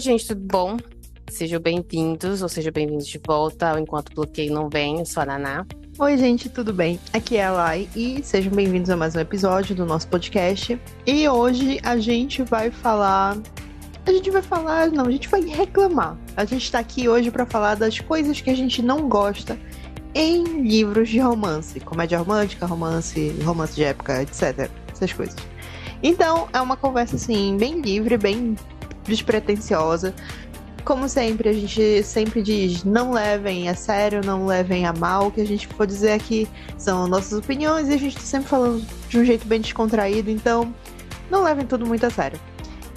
Oi, gente, tudo bom? Sejam bem-vindos, ou sejam bem-vindos de volta ao Enquanto o Bloqueio Não Vem. Eu sou a Naná. Oi, gente, tudo bem? Aqui é a Lai e sejam bem-vindos a mais um episódio do nosso podcast. E hoje a gente vai falar. Não, a gente vai reclamar. A gente tá aqui hoje pra falar das coisas que a gente não gosta em livros de romance, comédia romântica, romance de época, etc. Essas coisas. Então, é uma conversa assim, bem livre, bem despretensiosa. Como sempre, a gente sempre diz, não levem a sério, não levem a mal. O que a gente for dizer aqui são nossas opiniões e a gente tá sempre falando de um jeito bem descontraído, então não levem tudo muito a sério.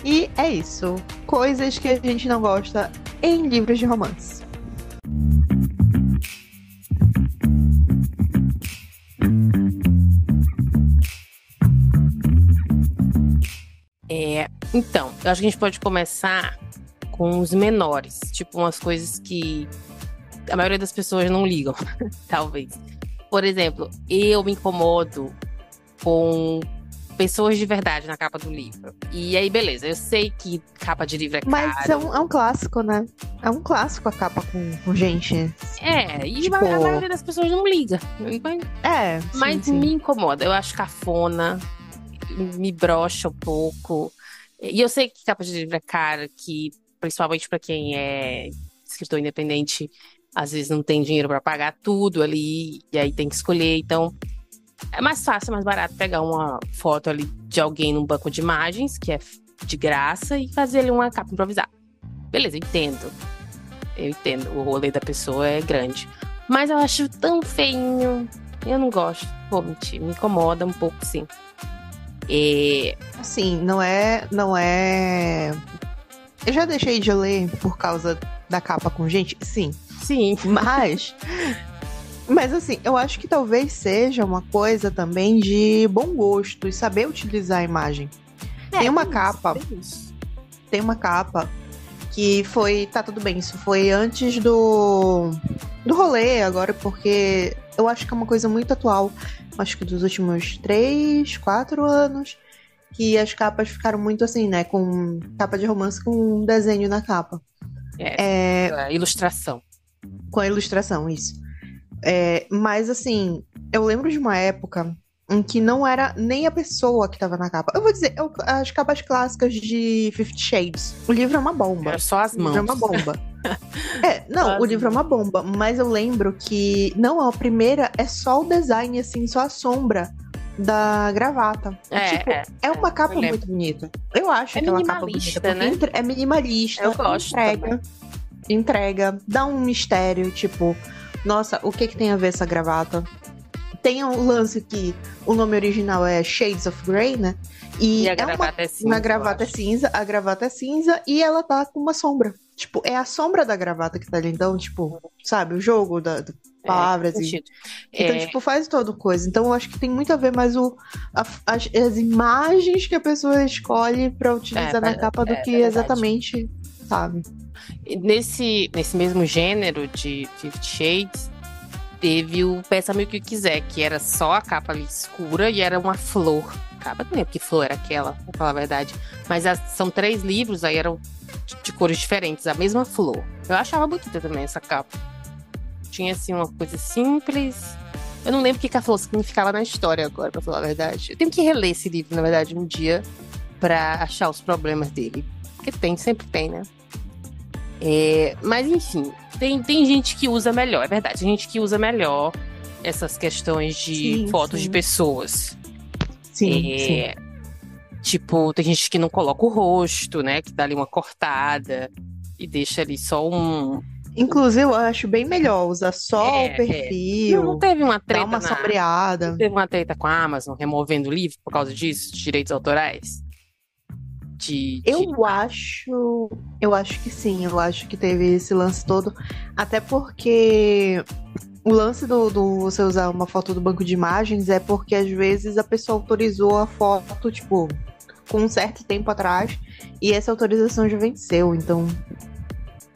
E é isso. Coisas que a gente não gosta em livros de romance. Então, eu acho que a gente pode começar com os menores, tipo umas coisas que a maioria das pessoas não ligam, talvez. Por exemplo, eu me incomodo com pessoas de verdade na capa do livro. E aí, beleza, eu sei que capa de livro é caro. Mas é um clássico, né? É um clássico a capa com gente. E tipo... a maioria das pessoas não liga. Mas sim. me incomoda. Eu acho cafona, me brocha um pouco. E eu sei que capa de livro é cara, que principalmente para quem é escritor independente, às vezes não tem dinheiro para pagar tudo ali, e aí tem que escolher. Então, é mais fácil, mais barato pegar uma foto ali de alguém num banco de imagens, que é de graça, e fazer ali uma capa improvisada. Beleza, eu entendo, o rolê da pessoa é grande. Mas eu acho tão feinho, eu não gosto, vou mentir, me incomoda um pouco, sim. Assim, não é... Eu já deixei de ler por causa da capa com gente? Sim. Mas assim, eu acho que talvez seja uma coisa também de bom gosto e saber utilizar a imagem. Tem uma capa que foi... Tá, tudo bem, isso foi antes do rolê agora, porque eu acho que é uma coisa muito atual. Acho que dos últimos 3, 4 anos, que as capas ficaram muito assim, né? Com capa de romance com um desenho na capa. Ilustração. Com a ilustração, isso. Mas assim, eu lembro de uma época em que não era nem a pessoa que tava na capa. Eu vou dizer, as capas clássicas de 50 Shades. O livro é uma bomba. Era só as mãos. O livro é uma bomba. O livro é uma bomba. Mas eu lembro que... Não, a primeira é só o design, assim, só a sombra da gravata. É uma capa muito bonita. Eu acho aquela capa bonita. Né? É minimalista. Eu gosto. Entrega. Dá um mistério, tipo... Nossa, o que tem a ver essa gravata? Tem um lance que o nome original é Shades of Grey, né? E a gravata é cinza. A gravata é cinza e ela tá com uma sombra. Tipo, é a sombra da gravata que tá ali. Então, tipo, sabe, o jogo da palavras. Então, tipo, faz toda coisa. Então, eu acho que tem muito a ver mais as imagens que a pessoa escolhe pra utilizar na capa do que exatamente, sabe? Nesse mesmo gênero de 50 Shades, teve o Peça-me o que quiser, que era só a capa ali escura e era uma flor. Capa, não lembro que flor era aquela, pra falar a verdade. Mas são 3 livros, aí eram de cores diferentes, a mesma flor. Eu achava bonita também essa capa. Tinha assim uma coisa simples. Eu não lembro o que a flor significava na história agora, pra falar a verdade. Eu tenho que reler esse livro, na verdade, um dia, pra achar os problemas dele. Porque sempre tem, né? Mas enfim, tem gente que usa melhor, é verdade. Tem gente que usa melhor essas questões de fotos de pessoas. Sim. Tipo, tem gente que não coloca o rosto, né? Que dá ali uma cortada e deixa ali só um... Inclusive, eu acho bem melhor usar só o perfil. Não teve uma treta dar uma sombreada. Não teve uma treta com a Amazon removendo o livro por causa disso, de direitos autorais? Eu acho que sim, eu acho que teve esse lance todo, até porque o lance do você usar uma foto do banco de imagens é porque às vezes a pessoa autorizou a foto, tipo, com um certo tempo atrás, e essa autorização já venceu, então,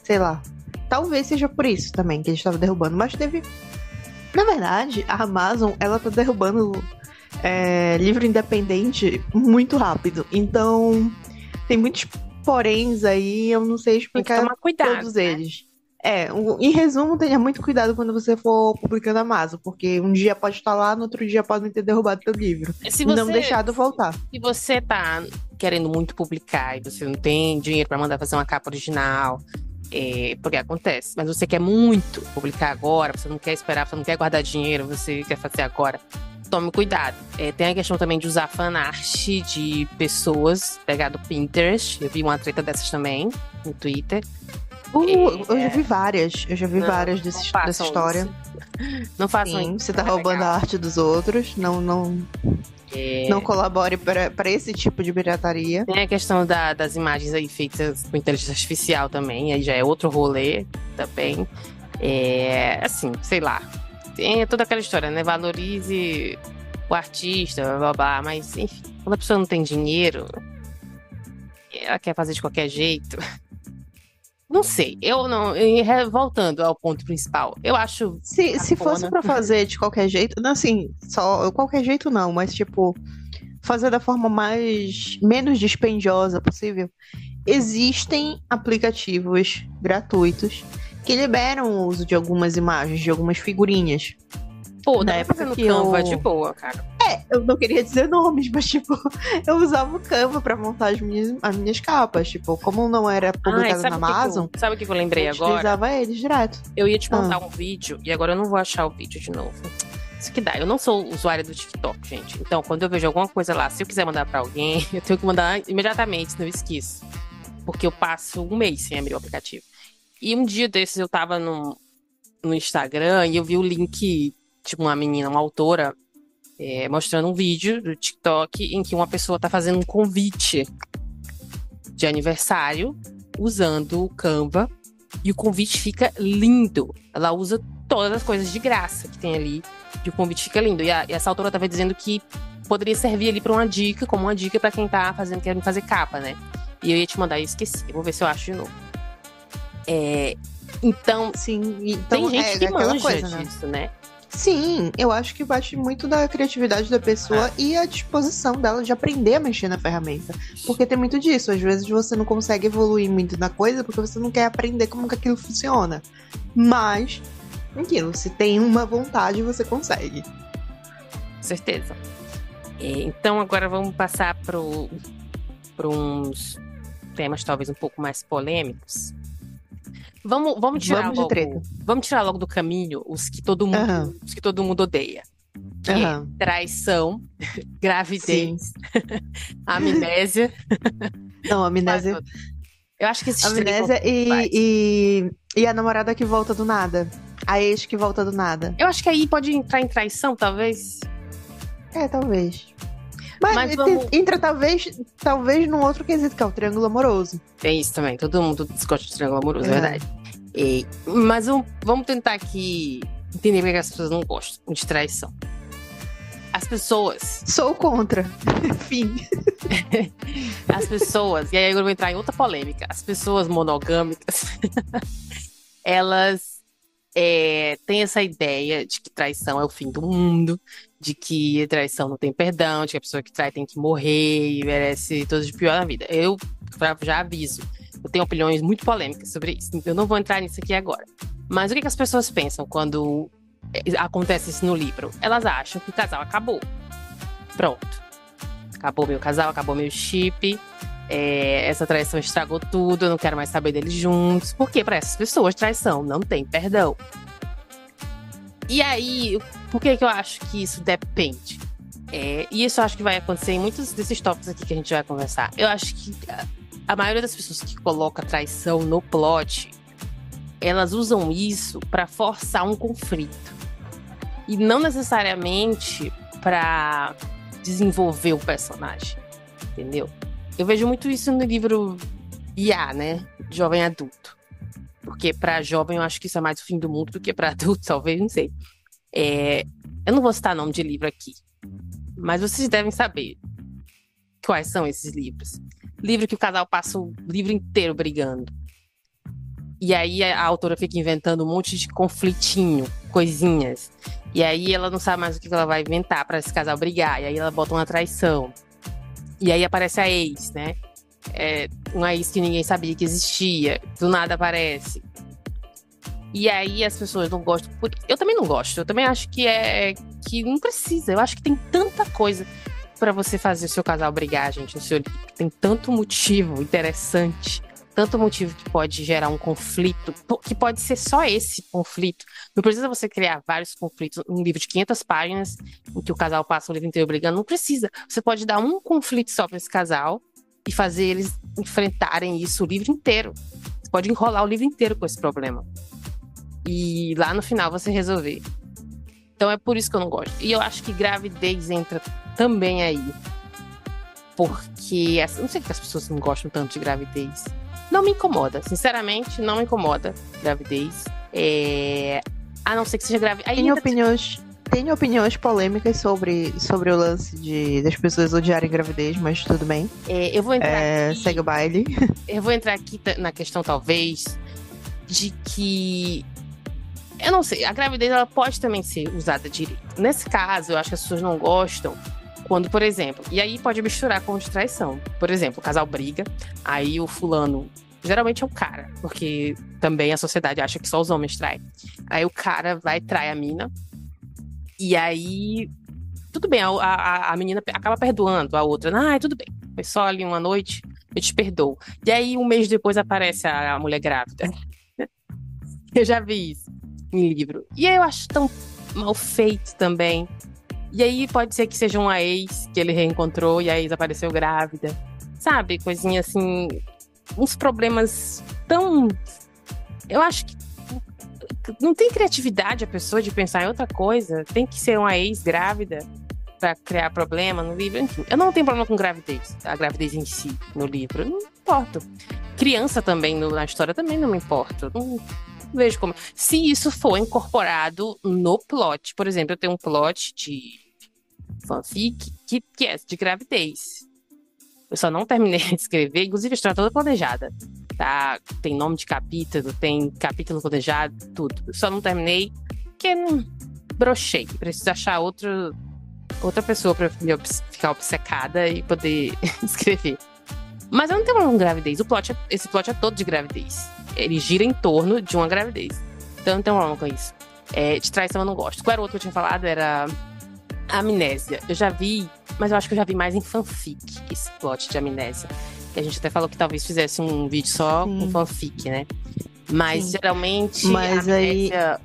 sei lá, talvez seja por isso também que eles estavam derrubando, mas teve, na verdade, a Amazon, ela tá derrubando livro independente muito rápido, então tem muitos poréns aí, eu não sei Tem que explicar tomar cuidado, todos né? eles. Em resumo, tenha muito cuidado quando você for publicar na Amazon, porque um dia pode estar lá, no outro dia podem ter derrubado teu livro. Se E não você, deixado voltar. se você tá querendo muito publicar e você não tem dinheiro para mandar fazer uma capa original, porque acontece, mas você quer muito publicar agora, você não quer esperar, você não quer guardar dinheiro, você quer fazer agora, tome cuidado. Tem a questão também de usar fanart de pessoas, pegar do Pinterest, eu vi uma treta dessas também no Twitter. Eu já vi várias. Eu já vi várias dessa história. Isso. Não façam Sim, isso. você tá roubando a arte dos outros. Não colabore para esse tipo de pirataria. Tem a questão das imagens aí feitas com inteligência artificial também, aí já é outro rolê também. Assim, sei lá. Tem toda aquela história, né? Valorize o artista, blá blá blá, mas enfim, quando a pessoa não tem dinheiro, ela quer fazer de qualquer jeito. Não sei, eu não. Voltando ao ponto principal, eu acho. Se fosse pra fazer de qualquer jeito, não, assim, só qualquer jeito não, mas tipo, fazer da forma menos dispendiosa possível. Existem aplicativos gratuitos que liberam o uso de algumas imagens, de algumas figurinhas. Pô, Na dá pra época fazer no que Canva eu- de boa, cara. Eu não queria dizer nomes, mas tipo, eu usava o Canva pra montar as minhas capas. Tipo, como não era publicado na Amazon, Sabe o que eu lembrei eu agora? utilizava eles direto. Eu ia te mandar um vídeo e agora eu não vou achar o vídeo de novo. Isso que dá. Eu não sou usuária do TikTok, gente. Então, quando eu vejo alguma coisa lá, se eu quiser mandar pra alguém, eu tenho que mandar imediatamente, senão eu esqueço. Porque eu passo um mês sem abrir o aplicativo. E um dia desses eu tava no Instagram e eu vi o link, tipo, uma menina, uma autora, mostrando um vídeo do TikTok em que uma pessoa tá fazendo um convite de aniversário usando o Canva e o convite fica lindo. Ela usa todas as coisas de graça que tem ali e o convite fica lindo. E essa autora tava dizendo que poderia servir ali pra uma dica, como uma dica pra quem tá querendo fazer capa, né? E eu ia te mandar e eu esqueci. Vou ver se eu acho de novo. Então, Sim, então tem gente que aquela manja coisa, né? disso, né? Sim, eu acho que bate muito da criatividade da pessoa e a disposição dela de aprender a mexer na ferramenta. Porque tem muito disso. Às vezes você não consegue evoluir muito na coisa porque você não quer aprender como que aquilo funciona. Mas, aquilo, se tem uma vontade, você consegue. Com certeza. Então, agora vamos passar para uns temas talvez um pouco mais polêmicos. Vamos tirar Vamos de logo, treta. vamos tirar logo do caminho os que todo mundo, Aham. os que todo mundo odeia. Que é Aham. traição, gravidez, amnésia. Não, amnésia. Eu acho que esses três Amnésia são principais. e a namorada que volta do nada. A ex que volta do nada. Eu acho que aí pode entrar em traição, talvez. Talvez. Mas Mas vamos- entra talvez num outro quesito, que é o triângulo amoroso. Tem isso também. Todo mundo desgosta de triângulo amoroso, é É. verdade. Mas vamos tentar aqui entender por que as pessoas não gostam de traição. As pessoas, Sou contra. Fim. e aí agora eu vou entrar em outra polêmica. As pessoas monogâmicas, elas têm essa ideia de que traição é o fim do mundo, de que traição não tem perdão, de que a pessoa que trai tem que morrer e merece tudo de pior na vida. Eu já aviso, eu tenho opiniões muito polêmicas sobre isso. Eu não vou entrar nisso aqui agora. Mas o que as pessoas pensam quando acontece isso no livro? Elas acham que o casal acabou. Pronto. Acabou meu casal, acabou meu chip. Essa traição estragou tudo, eu não quero mais saber deles juntos. Porque para essas pessoas, traição não tem perdão. E aí, por que eu acho que isso depende? E isso eu acho que vai acontecer em muitos desses tópicos aqui que a gente vai conversar. Eu acho que a maioria das pessoas que coloca traição no plot, elas usam isso para forçar um conflito. E não necessariamente para desenvolver o personagem, entendeu? Eu vejo muito isso no livro IA, né? Jovem adulto. Porque pra jovem eu acho que isso é mais o fim do mundo do que pra adulto, talvez, não sei. Eu não vou citar nome de livro aqui, mas vocês devem saber quais são esses livros. Livro que o casal passa o livro inteiro brigando. E aí a autora fica inventando um monte de conflitinho, coisinhas. E aí ela não sabe mais o que ela vai inventar pra esse casal brigar. E aí ela bota uma traição. E aí aparece a ex, né? uma ex que ninguém sabia que existia, do nada aparece. E aí as pessoas não gostam. Eu também não gosto. Eu também acho que não precisa. Eu acho que tem tanta coisa pra você fazer o seu casal brigar, gente, no seu livro. Tem tanto motivo interessante, tanto motivo que pode gerar um conflito, que pode ser só esse conflito. Não precisa você criar vários conflitos. Um livro de 500 páginas, em que o casal passa o livro inteiro brigando. Não precisa. Você pode dar um conflito só pra esse casal e fazer eles enfrentarem isso o livro inteiro. Você pode enrolar o livro inteiro com esse problema. E lá no final você resolver. Então é por isso que eu não gosto. E eu acho que gravidez entra também aí. Porque, não sei porque as pessoas não gostam tanto de gravidez. Não me incomoda, sinceramente, não me incomoda gravidez. A não ser que seja grávida. Tem opiniões polêmicas sobre o lance das pessoas odiarem gravidez, mas tudo bem. Eu vou entrar aqui, segue o baile. Eu vou entrar aqui na questão, talvez, de que... Eu não sei, a gravidez ela pode também ser usada direito. Nesse caso, eu acho que as pessoas não gostam quando, por exemplo, e aí pode misturar com de traição. Por exemplo, o casal briga, aí o fulano, geralmente é o cara, porque também a sociedade acha que só os homens traem. Aí o cara vai trair a mina, e aí, tudo bem, a menina acaba perdoando a outra. Tudo bem, foi só ali uma noite, eu te perdoo. E aí, um mês depois, aparece a mulher grávida. Eu já vi isso em livro. E aí eu acho tão mal feito também. E aí pode ser que seja uma ex que ele reencontrou e a ex apareceu grávida. Sabe? Coisinha assim... Uns problemas tão... Eu acho que não tem criatividade a pessoa de pensar em outra coisa. Tem que ser uma ex grávida pra criar problema no livro. Enfim, eu não tenho problema com gravidez. A gravidez em si, no livro. Eu não me importo. Criança também, na história, também não me importo. Não vejo como... Se isso for incorporado no plot. Por exemplo, eu tenho um plot de fanfic que é de gravidez. Eu só não terminei de escrever. Inclusive, a história toda planejada. Tá? Tem nome de capítulo, tem capítulo planejado, tudo. Eu só não terminei porque brochei. Preciso achar outra pessoa pra ficar obcecada e poder escrever. Mas eu não tenho problema com gravidez. Esse plot é todo de gravidez. Ele gira em torno de uma gravidez. Então eu não tenho problema com isso. De traição eu não gosto. Qual era o outro que eu tinha falado? Era Amnésia. Eu já vi, mas eu acho que eu já vi mais em fanfic esse plot de Amnésia. Que a gente até falou que talvez fizesse um vídeo só com fanfic, né? Mas sim, geralmente mas Amnésia...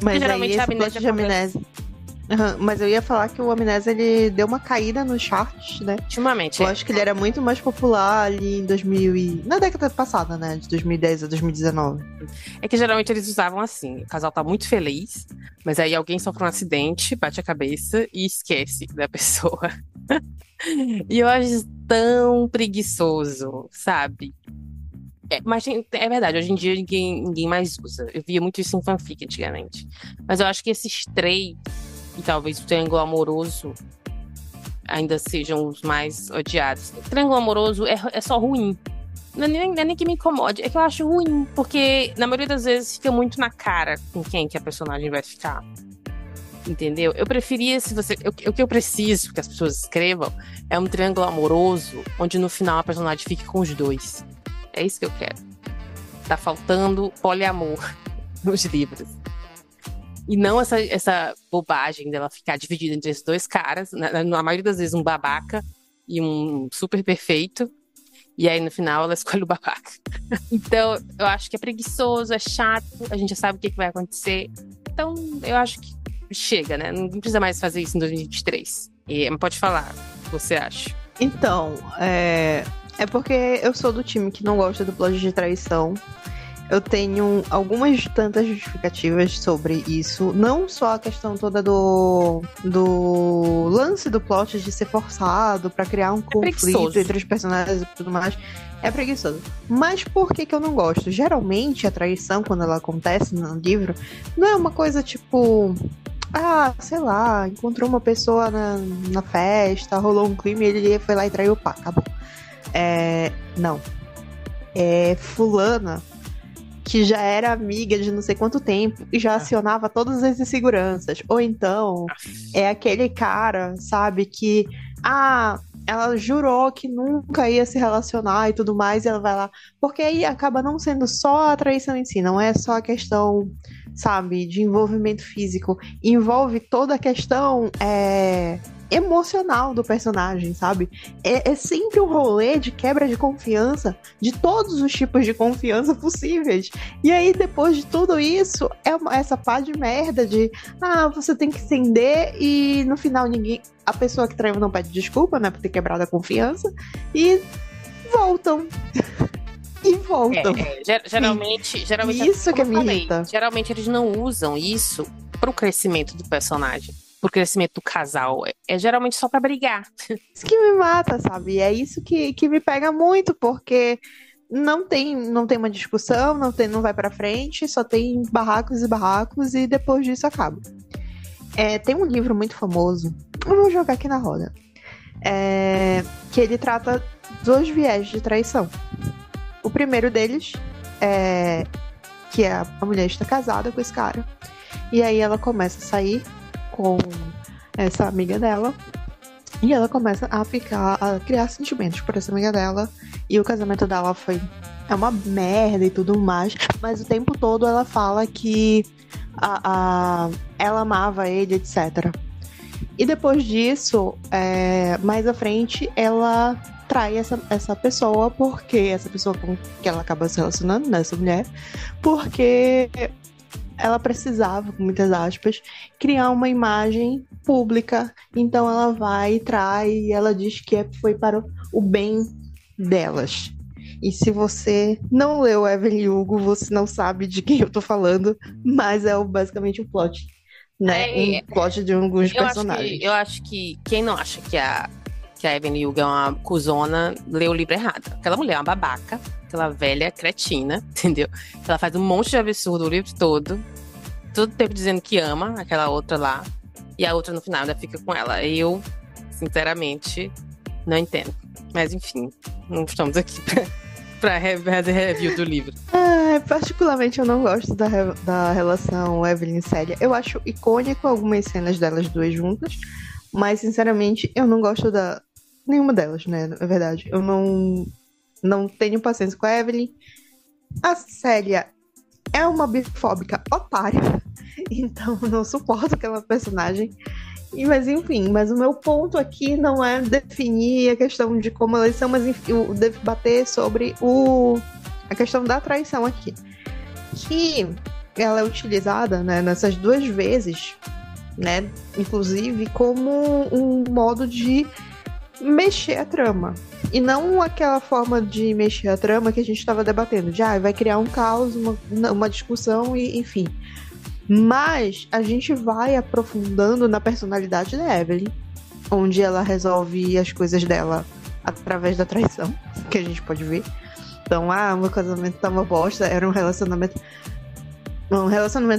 Mas geralmente aí esse plot de Amnésia... Mas eu ia falar que o Amnésia, ele deu uma caída nos charts, né? Ultimamente. Eu acho que ele era muito mais popular ali em 2000 na década passada, né? De 2010 a 2019. É que geralmente eles usavam assim, o casal tá muito feliz, mas aí alguém sofre um acidente, bate a cabeça e esquece da pessoa. E eu acho isso tão preguiçoso, sabe? Mas é verdade, hoje em dia ninguém mais usa. Eu via muito isso em fanfic antigamente. Mas eu acho que esses três, e talvez o Triângulo Amoroso, ainda sejam os mais odiados. O Triângulo Amoroso é só ruim. Não é nem que me incomode, é que eu acho ruim. Porque, na maioria das vezes, fica muito na cara com quem que a personagem vai ficar. Entendeu? Eu preferia, o que eu preciso que as pessoas escrevam é um triângulo amoroso, onde no final a personagem fique com os dois. É isso que eu quero. Tá faltando poliamor nos livros. E não essa bobagem dela ficar dividida entre esses dois caras. Na maioria das vezes, um babaca e um super perfeito. E aí, no final, ela escolhe o babaca. Então, eu acho que é preguiçoso, é chato. A gente já sabe o que vai acontecer. Então, eu acho que chega, né? Não precisa mais fazer isso em 2023. Mas pode falar o que você acha. Então, é porque eu sou do time que não gosta do plot de traição. Eu tenho algumas tantas justificativas sobre isso. Não só a questão toda do lance do plot de ser forçado pra criar um conflito entre os personagens e tudo mais. É preguiçoso. Mas por que eu não gosto? Geralmente a traição, quando ela acontece no livro, não é uma coisa tipo... sei lá, encontrou uma pessoa na festa, rolou um crime e ele foi lá e traiu o pá, acabou. Não. É fulana que já era amiga de não sei quanto tempo e já acionava todas as inseguranças. Ou então, é aquele cara, sabe, que ela jurou que nunca ia se relacionar e tudo mais, e ela vai lá. Porque aí acaba não sendo só a traição em si, não é só a questão, sabe, de envolvimento físico. Envolve toda a questão emocional do personagem, sabe? É sempre um rolê de quebra de confiança, de todos os tipos de confiança possíveis. E aí, depois de tudo isso, essa pá de merda de você tem que entender e no final a pessoa que traiu não pede desculpa, né, por ter quebrado a confiança e voltam. E voltam. Geralmente isso que me irrita. Geralmente eles não usam isso pro crescimento do personagem, pro crescimento do casal. É geralmente só pra brigar. Isso que me mata, sabe? E é isso que me pega muito, porque não tem uma discussão, não vai pra frente, só tem barracos e barracos e depois disso acaba. Tem um livro muito famoso, eu vou jogar aqui na roda, que ele trata dos viés de traição. O primeiro deles é que a mulher está casada com esse cara. E aí ela começa a sair com essa amiga dela. E ela começa a criar sentimentos por essa amiga dela. E o casamento dela é uma merda e tudo mais. Mas o tempo todo ela fala que ela amava ele, etc. E depois disso, mais à frente, ela trai essa pessoa, porque essa pessoa com que ela acaba se relacionando, né, essa mulher, porque ela precisava, com muitas aspas, criar uma imagem pública. Então ela vai e trai, e ela diz que foi para o bem delas. E se você não leu Evelyn Hugo, você não sabe de quem eu tô falando, mas basicamente um plot, né? Um plot de alguns personagens. Eu acho que quem não acha que a Evelyn Hugo é uma cuzona, leu o livro errado. Aquela mulher é uma babaca, aquela velha cretina, entendeu? Ela faz um monte de absurdo o livro todo tempo dizendo que ama aquela outra lá, e a outra no final ainda fica com ela. Eu, sinceramente, não entendo. Mas enfim, não estamos aqui pra fazer review do livro. Particularmente eu não gosto da relação Evelyn e Célia. Eu acho icônico algumas cenas delas duas juntas, mas sinceramente eu não gosto nenhuma delas, né? Na verdade, eu não tenho paciência com a Evelyn. A Célia é uma bifóbica otária, então eu não suporto aquela personagem. Mas enfim, o meu ponto aqui não é definir a questão de como elas são, mas enfim, eu devo bater sobre a questão da traição aqui. Que ela é utilizada, né, nessas duas vezes, né, inclusive como um modo de mexer a trama. E não aquela forma de mexer a trama que a gente estava debatendo, de vai criar um caos, uma discussão, e enfim. Mas a gente vai aprofundando na personalidade da Evelyn, onde ela resolve as coisas dela através da traição, que a gente pode ver. Então, meu casamento tá uma bosta, era um relacionamento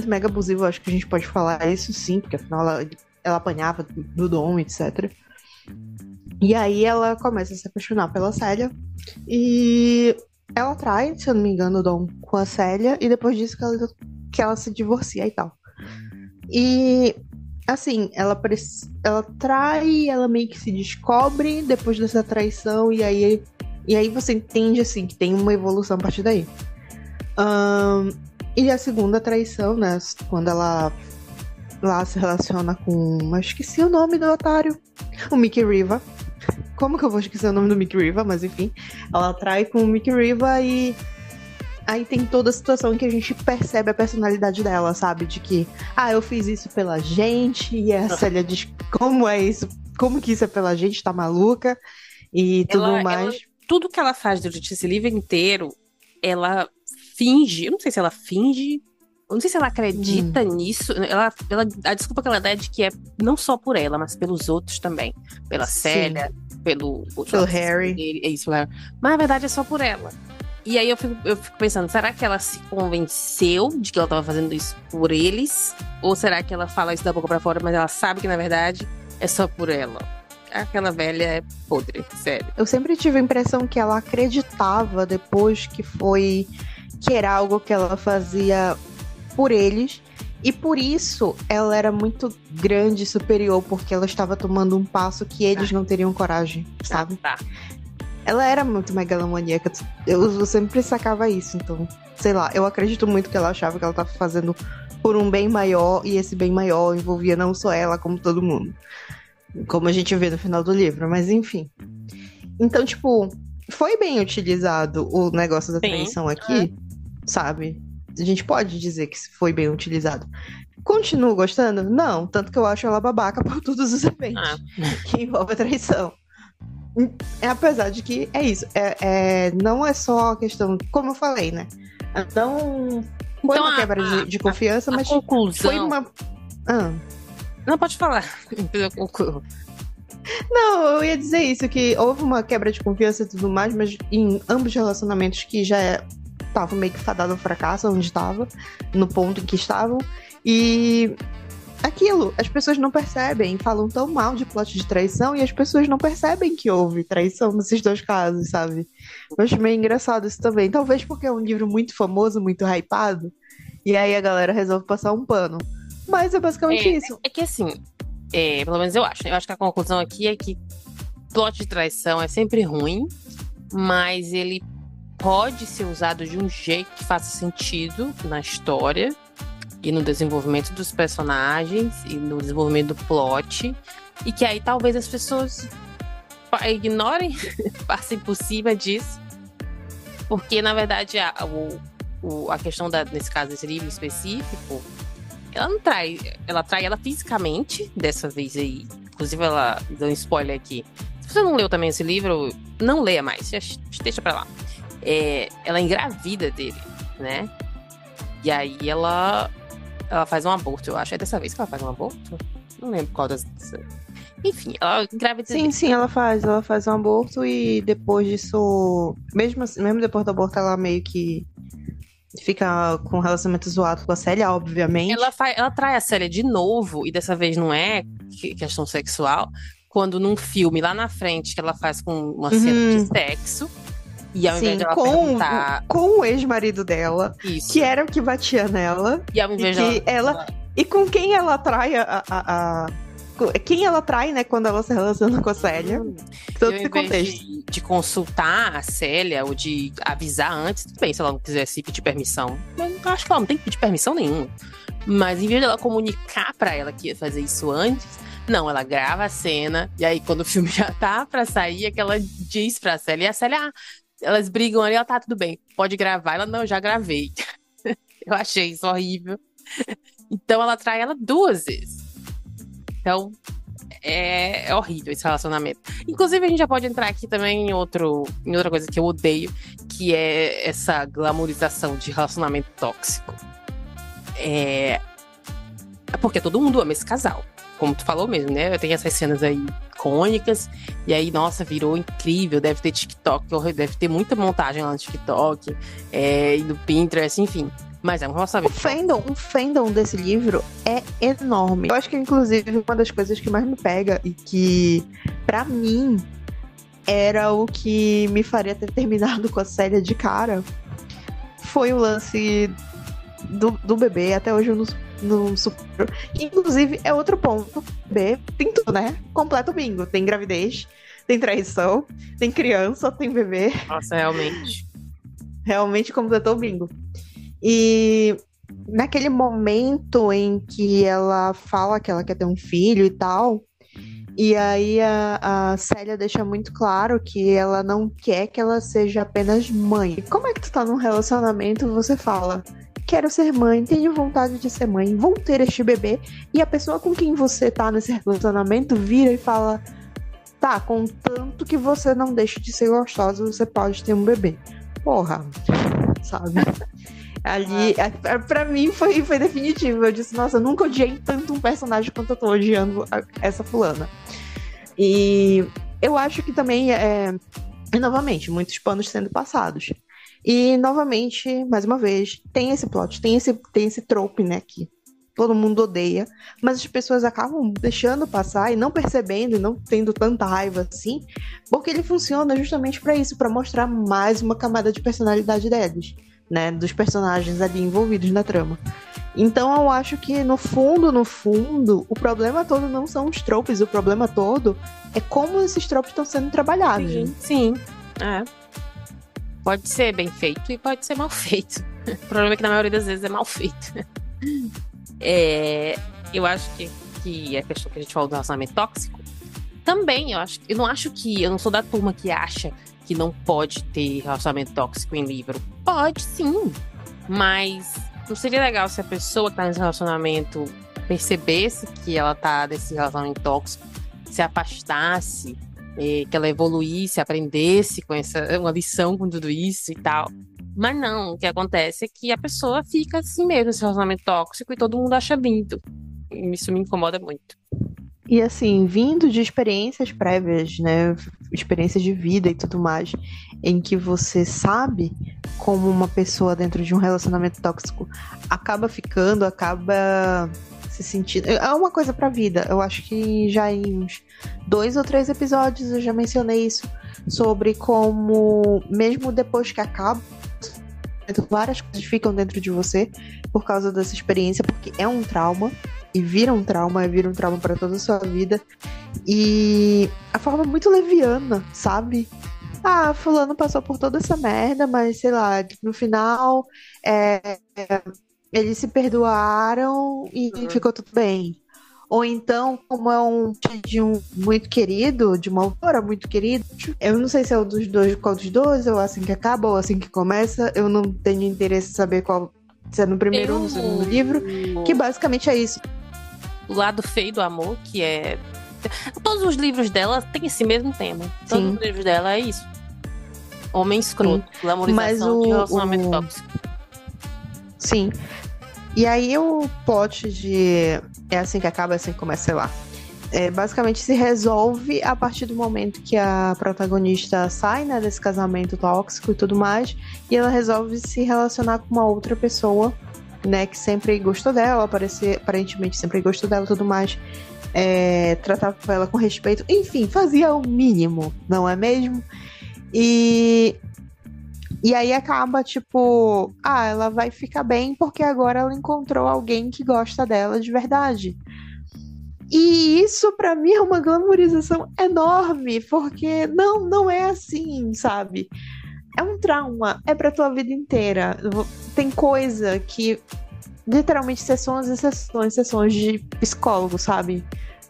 mega abusivo, acho que a gente pode falar isso sim, porque afinal ela apanhava do Dom, etc. E aí ela começa a se apaixonar pela Célia, e ela trai, se eu não me engano, o Dom com a Célia, e depois disso que ela se divorcia e tal. E assim, ela trai, ela meio que se descobre depois dessa traição, e aí você entende assim que tem uma evolução a partir daí. E a segunda traição, né, quando ela lá se relaciona com, mas esqueci o nome do otário, o Mickey Riva. Como que eu vou esquecer o nome do Mickey Riva? Mas enfim, ela trai com o Mickey Riva, e aí tem toda a situação em que a gente percebe a personalidade dela, sabe? De que, eu fiz isso pela gente, e a Célia diz, como é isso? Como que isso é pela gente? Tá maluca? E tudo mais. Tudo que ela faz durante esse livro inteiro, ela finge, eu não sei se ela finge, eu não sei se ela acredita nisso. A desculpa que ela dá é de que é não só por ela, mas pelos outros também. Pela Célia, pelo Harry. Isso, mas na verdade é só por ela. E aí eu fico pensando, será que ela se convenceu de que ela estava fazendo isso por eles? Ou será que ela fala isso da boca pra fora, mas ela sabe que na verdade é só por ela? Aquela velha é podre, sério. Eu sempre tive a impressão que ela acreditava depois que era algo que ela fazia por eles, E por isso ela era muito grande e superior, porque ela estava tomando um passo que eles não teriam coragem, sabe? Tá. Ela era muito megalomaníaca. Eu sempre sacava isso, então, sei lá, eu acredito muito que ela achava que ela estava fazendo por um bem maior, e esse bem maior envolvia não só ela, como todo mundo. Como a gente vê no final do livro, mas enfim. Então, tipo, foi bem utilizado o negócio da traição aqui, sabe? A gente pode dizer que foi bem utilizado. Continuo gostando? Não, tanto que eu acho ela babaca por todos os eventos que envolvem a traição. Apesar de que é isso, não é só a questão, como eu falei, né? Então, foi uma quebra de confiança, mas conclusão... foi uma... Não, pode falar. Eu concluo. Não, eu ia dizer isso, que houve uma quebra de confiança e tudo mais, mas em ambos os relacionamentos que já estavam meio que fadados ao fracasso, onde estavam, no ponto em que estavam, e aquilo, as pessoas não percebem, falam tão mal de plot de traição, e as pessoas não percebem que houve traição nesses dois casos, sabe? Eu acho meio engraçado isso também, talvez porque é um livro muito famoso, muito hypado, e aí a galera resolve passar um pano. Mas é basicamente isso. É que assim, pelo menos eu acho que a conclusão aqui é que plot de traição é sempre ruim, mas ele pode ser usado de um jeito que faça sentido na história e no desenvolvimento dos personagens e no desenvolvimento do plot, e que aí talvez as pessoas ignorem, passem por cima disso, porque na verdade a questão nesse caso desse livro específico, ela não trai, ela trai ela fisicamente, dessa vez aí. Inclusive, ela deu um spoiler aqui. Se você não leu também esse livro, não leia mais, deixa pra lá. Ela engravida dele, né? E aí ela faz um aborto, eu acho. É dessa vez que ela faz um aborto? Não lembro qual das... Enfim, ela engravida dele. Sim, ela faz um aborto, e depois disso, mesmo depois do aborto, ela meio que fica com um relacionamento zoado com a Célia, obviamente. Ela trai a Célia de novo, e dessa vez não é questão sexual, quando num filme lá na frente que ela faz com uma cena de sexo, e ao invés de ela perguntar... com o ex-marido dela, isso, que era o que batia nela, e ao invés e com quem ela trai quem ela trai, né, quando ela se relaciona com a Célia. Todo esse contexto. De consultar a Célia ou de avisar antes, tudo bem se ela não quisesse pedir permissão. Mas eu acho que ela não tem que pedir permissão nenhuma. Mas em vez de ela comunicar pra ela que ia fazer isso antes, não, ela grava a cena, e aí quando o filme já tá pra sair, é que ela diz pra Célia, e a Célia, elas brigam ali, ela tá, tudo bem, pode gravar. Ela, não, eu já gravei. Eu achei isso horrível. Então ela trai ela 2 vezes. Então, é horrível esse relacionamento. Inclusive, a gente já pode entrar aqui também em outra coisa que eu odeio, que é essa glamorização de relacionamento tóxico. Porque todo mundo ama esse casal. Como tu falou mesmo, né? Tem essas cenas aí icônicas, e aí, nossa, virou incrível. Deve ter TikTok, deve ter muita montagem lá no TikTok, e no Pinterest, enfim. Mas é um relacionamento. O fandom desse livro é enorme. Eu acho que, inclusive, uma das coisas que mais me pega e que, pra mim, era o que me faria ter terminado com a Célia de cara, foi o lance do bebê. Até hoje eu não supero. Inclusive, é outro ponto. O bebê tem tudo, né? Completo bingo. Tem gravidez, tem traição, tem criança, tem bebê. Nossa, realmente. Realmente completou o bingo. E naquele momento em que ela fala que ela quer ter um filho e tal, e aí a Célia deixa muito claro que ela não quer que ela seja apenas mãe. Como é que tu tá num relacionamento e você fala, quero ser mãe, tenho vontade de ser mãe, vou ter este bebê, e a pessoa com quem você tá nesse relacionamento vira e fala, tá, contanto que você não deixe de ser gostosa, você pode ter um bebê. Porra, sabe? Ali, pra mim, foi definitivo. Eu disse, nossa, eu nunca odiei tanto um personagem quanto eu tô odiando essa fulana. E eu acho que também e novamente, muitos panos sendo passados. E novamente, mais uma vez, tem esse plot, tem esse trope, né, que todo mundo odeia, mas as pessoas acabam deixando passar e não percebendo e não tendo tanta raiva assim, porque ele funciona justamente pra isso, pra mostrar mais uma camada de personalidade deles, né, dos personagens ali envolvidos na trama. Então eu acho que no fundo, o problema todo não são os tropes, o problema todo é como esses tropes estão sendo trabalhados. Sim. Pode ser bem feito e pode ser mal feito. O problema é que na maioria das vezes é mal feito. Eu acho que a questão que a gente falou do relacionamento tóxico, também eu não sou da turma que acha que não pode ter relacionamento tóxico em livro. Pode, sim. Mas não seria legal se a pessoa que tá nesse relacionamento percebesse que ela tá nesse relacionamento tóxico, se afastasse, que ela evoluísse, aprendesse com uma lição com tudo isso e tal. Mas não, o que acontece é que a pessoa fica assim mesmo, nesse relacionamento tóxico, e todo mundo acha lindo. Isso me incomoda muito. E assim, vindo de experiências prévias, né, experiências de vida e tudo mais, em que você sabe como uma pessoa dentro de um relacionamento tóxico acaba se sentindo... É uma coisa pra vida. Eu acho que já em uns 2 ou 3 episódios eu já mencionei isso, sobre como, mesmo depois que acaba, várias coisas ficam dentro de você por causa dessa experiência, porque é um trauma. E vira um trauma para toda a sua vida. E a forma muito leviana, sabe? Fulano passou por toda essa merda, mas sei lá, no final eles se perdoaram e ficou tudo bem. Ou então, como é de um muito querido, de uma autora muito querida, eu não sei se é qual dos dois, ou assim que acaba, ou assim que começa, eu não tenho interesse em saber qual, se é no primeiro ou no segundo livro, que basicamente é isso. O lado feio do amor, que é... Todos os livros dela têm esse mesmo tema. Todos os livros dela é isso. Homem escroto, glamorização de relacionamento tóxico. Sim. E aí o plot de é assim que acaba, é assim que começa, sei lá. Basicamente se resolve a partir do momento que a protagonista sai, né, desse casamento tóxico e tudo mais, e ela resolve se relacionar com uma outra pessoa, né, que sempre gostou dela, aparentemente sempre gostou dela e tudo mais, tratava ela com respeito, enfim, fazia o mínimo, não é mesmo? E aí acaba, tipo, ela vai ficar bem porque agora ela encontrou alguém que gosta dela de verdade. E isso pra mim é uma glamorização enorme, porque não é assim, sabe? É um trauma, é pra tua vida inteira. Tem coisa que literalmente sessões de psicólogo, sabe?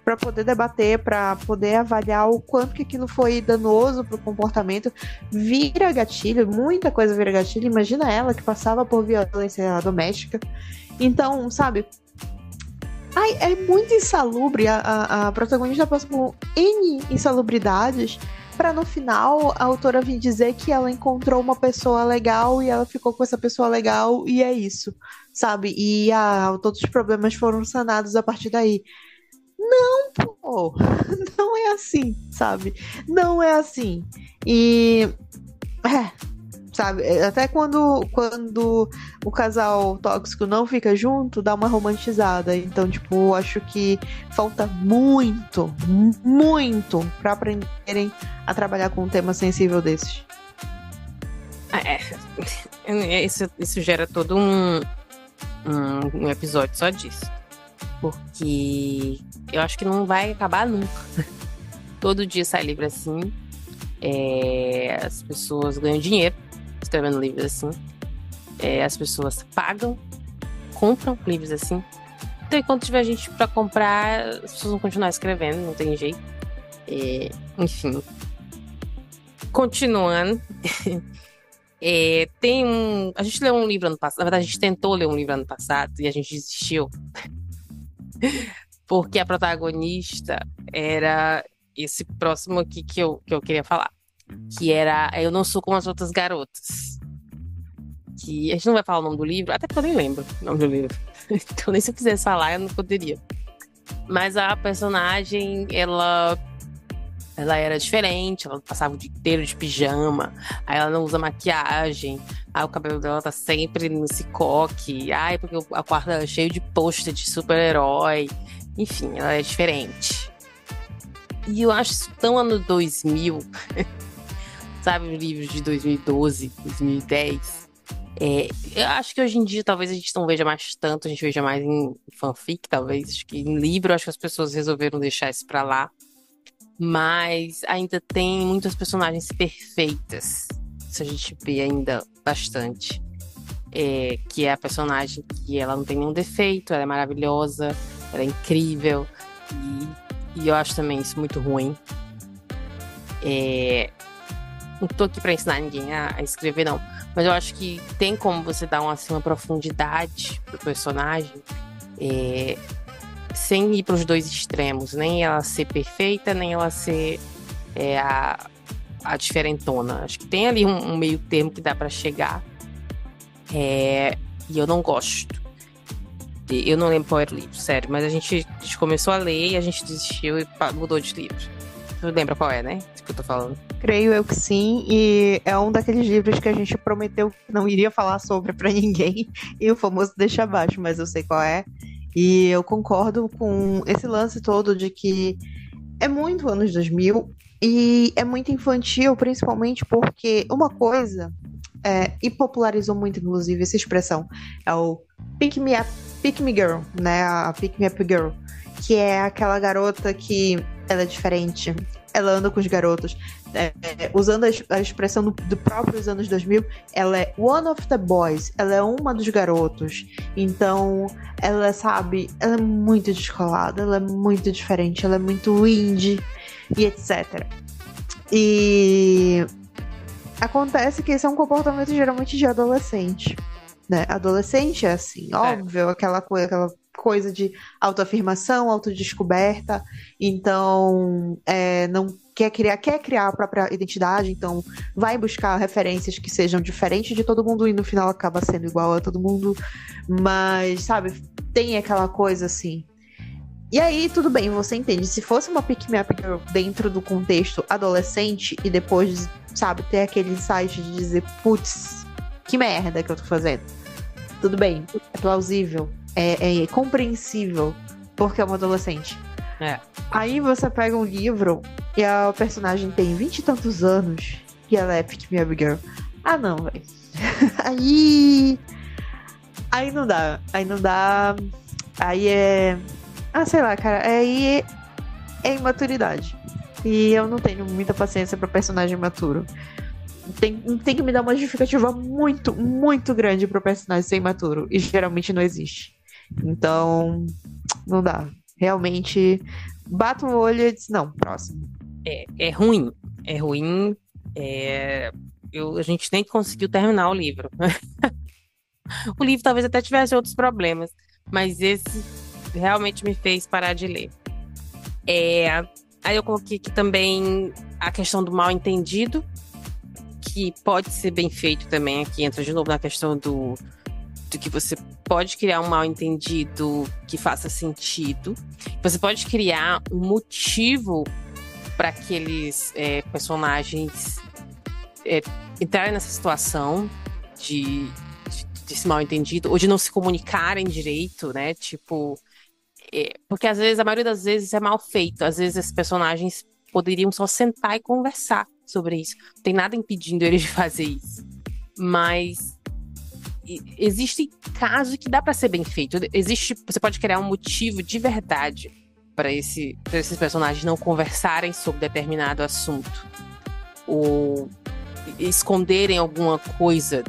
Pra poder debater, pra poder avaliar o quanto que aquilo foi danoso pro comportamento. Vira gatilho, muita coisa vira gatilho. Imagina ela que passava por violência doméstica. Então, sabe? É muito insalubre. A protagonista passa por N insalubridades pra no final a autora vir dizer que ela encontrou uma pessoa legal e ela ficou com essa pessoa legal e é isso, sabe? E todos os problemas foram sanados a partir daí. Não, pô! Não é assim, sabe? Não é assim. E... sabe? Até quando o casal tóxico não fica junto, dá uma romantizada. Então, tipo, acho que falta muito, muito pra aprenderem a trabalhar com um tema sensível desses. Isso gera todo um episódio só disso. Porque eu acho que não vai acabar nunca. Todo dia sai livro assim. As pessoas ganham dinheiro escrevendo livros assim. As pessoas compram livros assim. Então, enquanto tiver gente pra comprar, as pessoas vão continuar escrevendo, não tem jeito. Enfim. Continuando. A gente leu um livro ano passado. Na verdade, a gente tentou ler um livro ano passado e a gente desistiu. Porque a protagonista era esse próximo aqui que eu queria falar. Que era Eu Não Sou Como as Outras Garotas. Que a gente não vai falar o nome do livro, até porque eu nem lembro o nome do livro. Então nem se eu quisesse falar, eu não poderia. Mas a personagem, ela era diferente, ela passava o dia inteiro de pijama, aí ela não usa maquiagem, aí o cabelo dela tá sempre nesse coque, porque a quarto é cheio de pôster de super-herói, enfim, ela é diferente. E eu acho isso tão ano 2000, sabe, livros de 2012, 2010, Eu acho que hoje em dia talvez a gente não veja mais tanto, a gente veja mais em fanfic, talvez. Acho que em livro, acho que as pessoas resolveram deixar isso pra lá. Mas ainda tem muitas personagens perfeitas. Isso a gente vê ainda bastante. Que é a personagem que ela não tem nenhum defeito, ela é maravilhosa, ela é incrível. E eu acho também isso muito ruim. Não tô aqui pra ensinar ninguém a escrever, não. Mas eu acho que tem como você dar uma profundidade pro personagem, sem ir pros dois extremos. Nem ela ser perfeita, nem ela ser a diferentona. Acho que tem ali um meio termo que dá pra chegar. E eu não gosto. Eu não lembro qual era o livro, sério. Mas a gente começou a ler e a gente desistiu e mudou de livro. Tu lembra qual é, né? Isso que eu tô falando. Creio eu que sim, e é um daqueles livros que a gente prometeu que não iria falar sobre pra ninguém, e o famoso deixa abaixo, mas eu sei qual é. E eu concordo com esse lance todo de que é muito anos 2000 e é muito infantil, principalmente porque uma coisa, e popularizou muito, inclusive, essa expressão, é o Pick Me Up, Pick Me Girl, né? A Pick Me Up Girl, que é aquela garota que ela é diferente, ela anda com os garotos, usando a expressão do próprios anos 2000, ela é one of the boys, ela é uma dos garotos. Então, ela sabe, ela é muito descolada, ela é muito diferente, ela é muito indie e etc. E acontece que esse é um comportamento geralmente de adolescente, né? Adolescente é assim, óbvio, aquela coisa de autoafirmação, autodescoberta, então não quer criar a própria identidade, então vai buscar referências que sejam diferentes de todo mundo e no final acaba sendo igual a todo mundo, mas, sabe, tem aquela coisa assim. E aí, tudo bem, você entende, se fosse uma Pick Me Up Girl dentro do contexto adolescente e depois, sabe, ter aquele insight de dizer, putz, que merda que eu tô fazendo. Tudo bem, é plausível, é compreensível, porque é uma adolescente. Aí você pega um livro e a personagem tem 20 e tantos anos e ela é Pick Me Up Girl. Ah, não, velho. Aí não dá. Aí sei lá, cara. Aí é imaturidade. E eu não tenho muita paciência pra personagem maturo. Tem que me dar uma justificativa muito, muito grande pro personagem ser imaturo. E geralmente não existe. Então, não dá. Realmente, bato o olho e diz, não, próximo. É ruim. A gente nem conseguiu terminar o livro. O livro talvez até tivesse outros problemas, mas esse realmente me fez parar de ler. Aí eu coloquei aqui também a questão do mal entendido, que pode ser bem feito também. Aqui entra de novo na questão do que você pode criar um mal entendido que faça sentido. Você pode criar um motivo para aqueles personagens entrarem nessa situação de esse mal entendido, ou de não se comunicarem direito, né? Tipo, porque às vezes, a maioria das vezes é mal feito. Às vezes esses personagens poderiam só sentar e conversar sobre isso. Não tem nada impedindo eles de fazer isso. Mas existe casos que dá para ser bem feito. Você pode criar um motivo de verdade para esses personagens não conversarem sobre determinado assunto, ou esconderem alguma coisa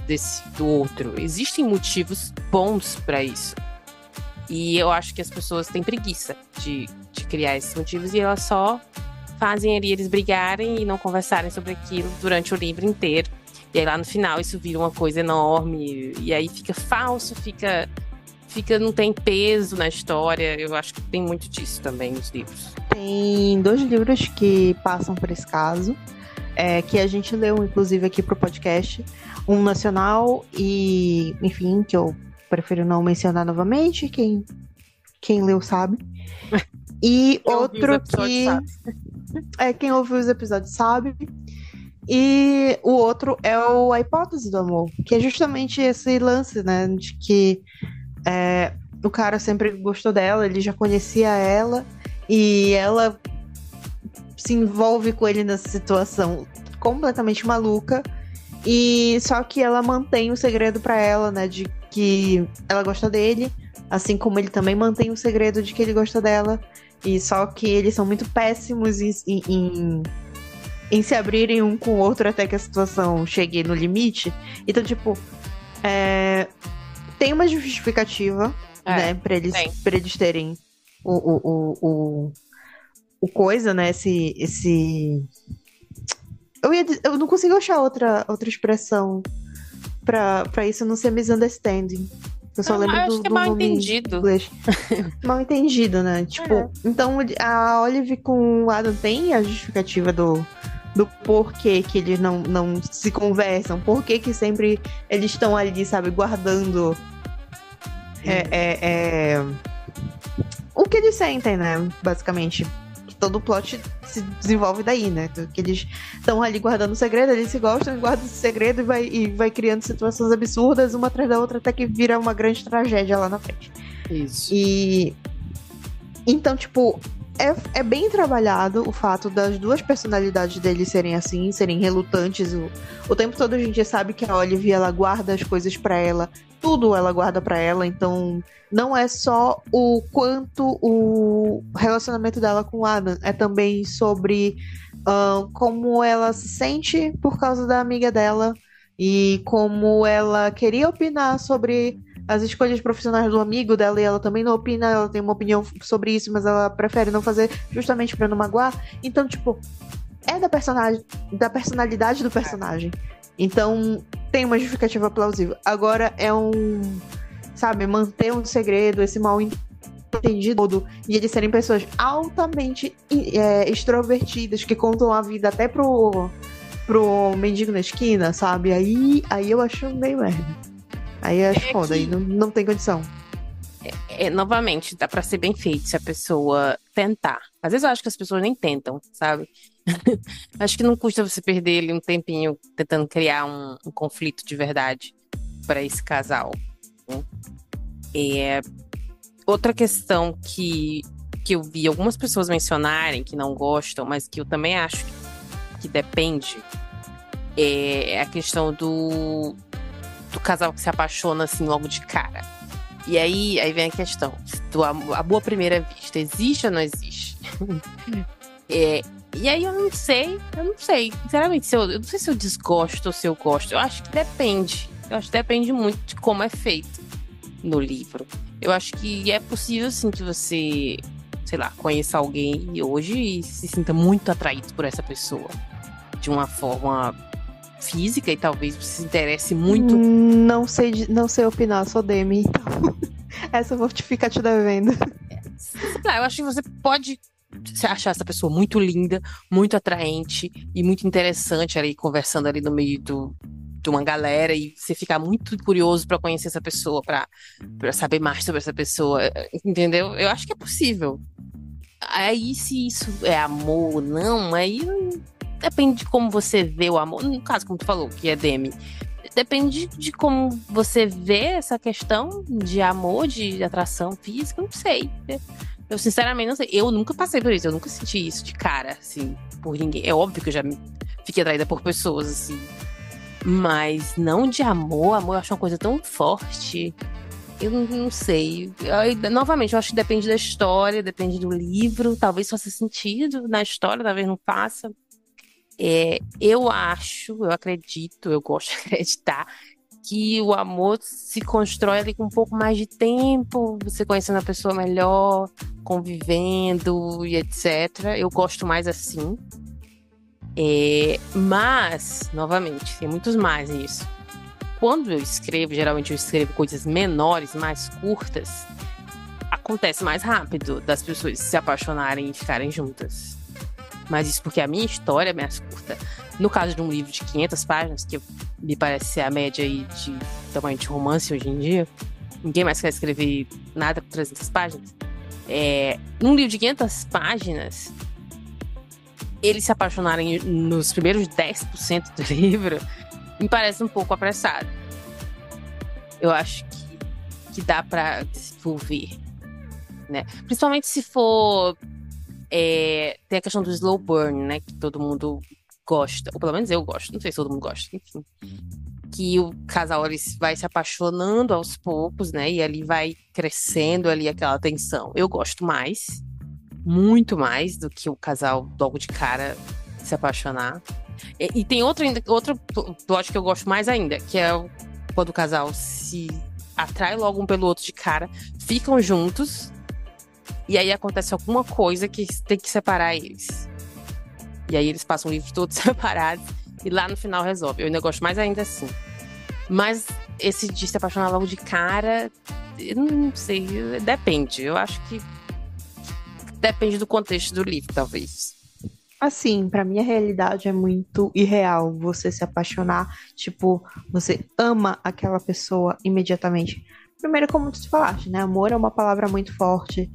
do outro. Existem motivos bons para isso. E eu acho que as pessoas têm preguiça de criar esses motivos e elas só fazem ali eles brigarem e não conversarem sobre aquilo durante o livro inteiro. E aí lá no final isso vira uma coisa enorme e aí fica falso, não tem peso na história. Eu acho que tem muito disso também nos livros. Tem 2 livros que passam por esse caso, que a gente leu, inclusive, aqui pro podcast. Um nacional e, enfim, que eu prefiro não mencionar novamente. Quem leu sabe. E outro que... quem ouviu os episódios sabe. E o outro é A Hipótese do Amor, que é justamente esse lance, né, de que o cara sempre gostou dela, ele já conhecia ela, e ela se envolve com ele nessa situação completamente maluca, E só que ela mantém o segredo pra ela, né, de que ela gosta dele, assim como ele também mantém o segredo de que ele gosta dela. E só que eles são muito péssimos em se abrirem um com o outro até que a situação chegue no limite. Então, tipo, tem uma justificativa, né, pra eles terem o coisa, né, eu não consigo achar outra expressão pra isso não ser misunderstanding. Eu só lembro acho que é do mal nome entendido. inglês. Mal entendido, né? Tipo, então a Olive com o Adam tem a justificativa do porquê que eles não se conversam, porquê que sempre eles estão ali, sabe, guardando o que eles sentem, né? Basicamente. Todo o plot se desenvolve daí, né? Que eles estão ali guardando o segredo, eles se gostam, guardam esse segredo e vai criando situações absurdas uma atrás da outra até que vira uma grande tragédia lá na frente. Isso. E então, tipo, é bem trabalhado o fato das duas personalidades deles serem assim, serem relutantes. O tempo todo a gente sabe que a Olivia, ela guarda as coisas pra ela, tudo ela guarda pra ela, então não é só o quanto o relacionamento dela com o Adam, é também sobre como ela se sente por causa da amiga dela e como ela queria opinar sobre as escolhas profissionais do amigo dela e ela também não opina, ela tem uma opinião sobre isso, mas ela prefere não fazer justamente pra não magoar. Então, tipo, é da personalidade do personagem. Então, tem uma justificativa plausível. Agora sabe, manter um segredo, esse mal entendido todo, e eles serem pessoas altamente extrovertidas, que contam a vida até pro mendigo na esquina, sabe? Aí eu acho meio merda. Aí eu acho foda, aí não tem condição. Novamente, dá pra ser bem feito se a pessoa tentar. Às vezes eu acho que as pessoas nem tentam, sabe? Acho que não custa você perder ali um tempinho tentando criar um conflito de verdade pra esse casal, né? Outra questão que eu vi algumas pessoas mencionarem que não gostam, mas que eu também acho que depende, é a questão do casal que se apaixona assim logo de cara. E aí vem a questão a boa primeira vista, existe ou não existe? E aí eu não sei, sinceramente, eu não sei se eu desgosto ou se eu gosto, eu acho que depende muito de como é feito no livro. Eu acho que é possível sim que você, sei lá, conheça alguém hoje e se sinta muito atraído por essa pessoa de uma forma física e talvez você se interesse muito. Não sei opinar, sou Demi, então essa eu vou ficar te devendo. Eu acho que você pode achar essa pessoa muito linda, muito atraente e muito interessante ali, conversando ali no meio de uma galera e você ficar muito curioso pra conhecer essa pessoa, pra saber mais sobre essa pessoa, entendeu? Eu acho que é possível. Aí se isso é amor ou não, aí depende de como você vê o amor. No caso, como tu falou, que é Demi. Depende de como você vê essa questão de amor, de atração física, não sei. Eu sinceramente não sei. Eu nunca passei por isso, eu nunca senti isso de cara, assim, por ninguém. É óbvio que eu já fiquei atraída por pessoas, assim. Mas não de amor. Amor eu acho uma coisa tão forte. Eu não sei. Novamente, eu acho que depende da história, depende do livro. Talvez faça sentido na história, talvez não faça. Eu acredito, eu gosto de acreditar que o amor se constrói ali com um pouco mais de tempo, você conhecendo a pessoa melhor, convivendo e etc. Eu gosto mais assim. Mas, novamente, tem muitos mais nisso. Quando eu escrevo, geralmente eu escrevo coisas menores, mais curtas, acontece mais rápido das pessoas se apaixonarem e ficarem juntas. Mas isso porque a minha história é mais curta. No caso de um livro de 500 páginas, que me parece ser a média aí de tamanho de romance hoje em dia, ninguém mais quer escrever nada com 300 páginas. Num livro de 500 páginas, eles se apaixonarem nos primeiros 10% do livro, me parece um pouco apressado. Eu acho que dá pra desenvolver, né? Principalmente se for... tem a questão do slow burn, né? Que todo mundo gosta, ou pelo menos eu gosto, não sei se todo mundo gosta, enfim, que o casal ele vai se apaixonando aos poucos, né? E ali vai crescendo ali aquela tensão. Eu gosto mais, muito mais do que o casal logo de cara se apaixonar. E tem outro plot que eu gosto mais ainda, que é quando o casal se atrai logo um pelo outro de cara, ficam juntos, e aí acontece alguma coisa que tem que separar eles. E aí eles passam o livro todos separados, e lá no final resolve. Eu ainda gosto mais ainda assim. Mas esse de se apaixonar logo de cara, eu não sei, depende. Eu acho que depende do contexto do livro, talvez. Assim, pra mim a realidade é muito irreal. Você se apaixonar, tipo, você ama aquela pessoa imediatamente. Primeiro, como tu falaste, né? Amor é uma palavra muito forte.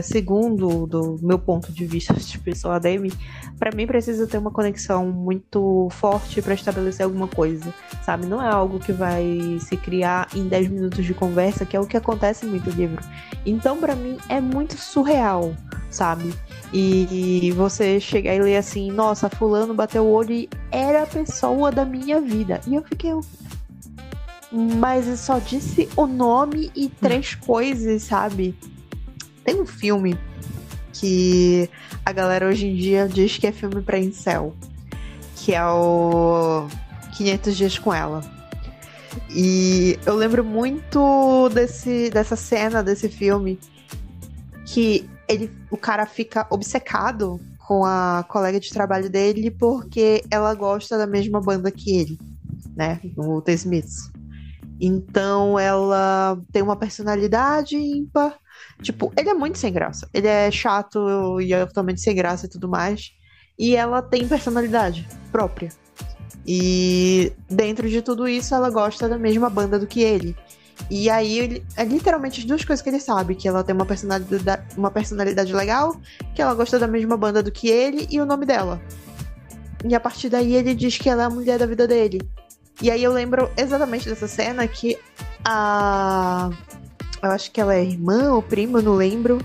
Segundo, do meu ponto de vista de pessoa Demi, pra mim precisa ter uma conexão muito forte pra estabelecer alguma coisa, sabe? Não é algo que vai se criar em 10 minutos de conversa, que é o que acontece em muito livro. Então, pra mim, é muito surreal, sabe? E você chegar e ler assim, nossa, fulano bateu o olho e era a pessoa da minha vida. E eu fiquei... Mas eu só disse o nome e 3 coisas, sabe? Tem um filme que a galera hoje em dia diz que é filme pra incel, que é o 500 Dias com Ela. E eu lembro muito dessa cena, desse filme, que o cara fica obcecado com a colega de trabalho dele porque ela gosta da mesma banda que ele, né? O The Smiths. Então ela tem uma personalidade ímpar. Tipo, ele é muito sem graça. Ele é chato e é totalmente sem graça e tudo mais. E ela tem personalidade própria. E dentro de tudo isso, ela gosta da mesma banda do que ele. E aí, é literalmente as 2 coisas que ele sabe. Que ela tem uma personalidade legal, que ela gosta da mesma banda do que ele e o nome dela. E a partir daí ele diz que ela é a mulher da vida dele. E aí eu lembro exatamente dessa cena que eu acho que ela é irmã ou prima, eu não lembro.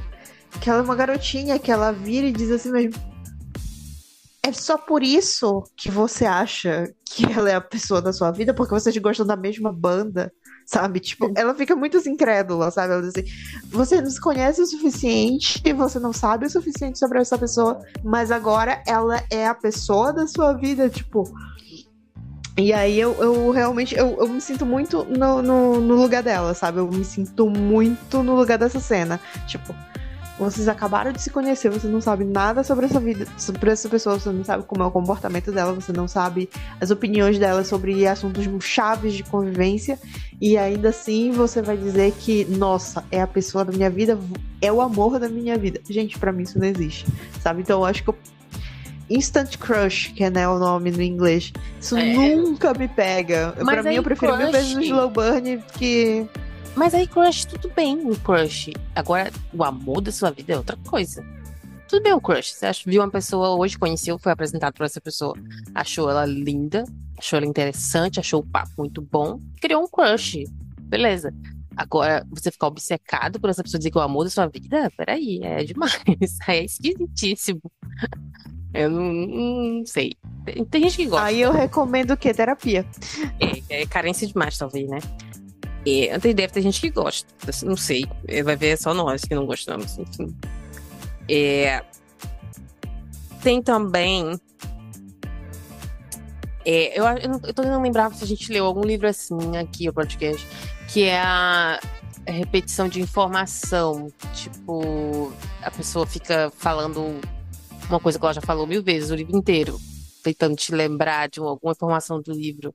Que ela é uma garotinha que ela vira e diz assim mesmo: é só por isso que você acha que ela é a pessoa da sua vida? Porque vocês gostam da mesma banda, sabe? Tipo, ela fica muito incrédula, sabe? Ela diz assim: você não se conhece o suficiente, você não sabe o suficiente sobre essa pessoa, mas agora ela é a pessoa da sua vida, tipo... E aí eu realmente, eu me sinto muito no lugar dela, sabe? Eu me sinto muito no lugar dessa cena. Tipo, vocês acabaram de se conhecer, você não sabe nada sobre essa vida, sobre essa pessoa, você não sabe como é o comportamento dela, você não sabe as opiniões dela sobre assuntos chaves de convivência, e ainda assim você vai dizer que, nossa, é a pessoa da minha vida, é o amor da minha vida. Gente, pra mim isso não existe, sabe? Então eu acho que Instant Crush, que é, né, o nome no inglês. Isso nunca me pega. Pra mim, eu prefiro mil vezes o Slow Burn que... Mas aí crush, tudo bem, o crush. Agora, o amor da sua vida é outra coisa. Tudo bem o crush. Você viu uma pessoa hoje, conheceu, foi apresentado por essa pessoa, achou ela linda, achou ela interessante, achou o papo muito bom, criou um crush. Beleza. Agora, você ficar obcecado por essa pessoa dizer que é o amor da sua vida, peraí, é demais. Aí é esquisitíssimo. Eu não sei. Tem gente que gosta. Aí eu recomendo o quê? Terapia. É carência demais, talvez, né? Deve ter gente que gosta. Não sei. Vai ver só nós que não gostamos. Enfim. Tem também... eu tô tentando lembrar se a gente leu algum livro assim aqui, o podcast, que é a repetição de informação. Tipo, a pessoa fica falando uma coisa que ela já falou 1000 vezes o livro inteiro, tentando te lembrar de alguma informação do livro.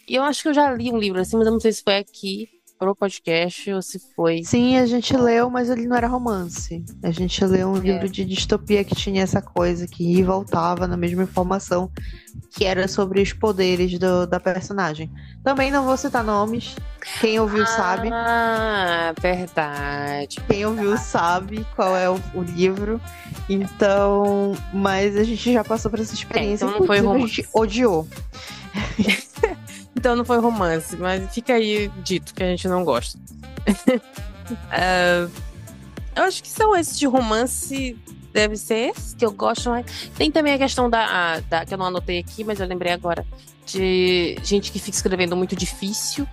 E eu acho que eu já li um livro assim, mas eu não sei se foi aqui pro podcast ou se foi... Sim, a gente leu, mas ele não era romance. A gente leu um livro de distopia que tinha essa coisa, que ia e voltava na mesma informação, que era sobre os poderes da personagem. Também não vou citar nomes. Quem ouviu sabe. Ah, verdade. Quem ouviu sabe qual é o livro. Então, mas a gente já passou por essa experiência. Então não foi romance. A gente odiou. Então não foi romance, mas fica aí dito que a gente não gosta. Eu acho que são esses de romance deve ser esse que eu gosto mais. Tem também a questão que eu não anotei aqui, mas eu lembrei agora, de gente que fica escrevendo muito difícil.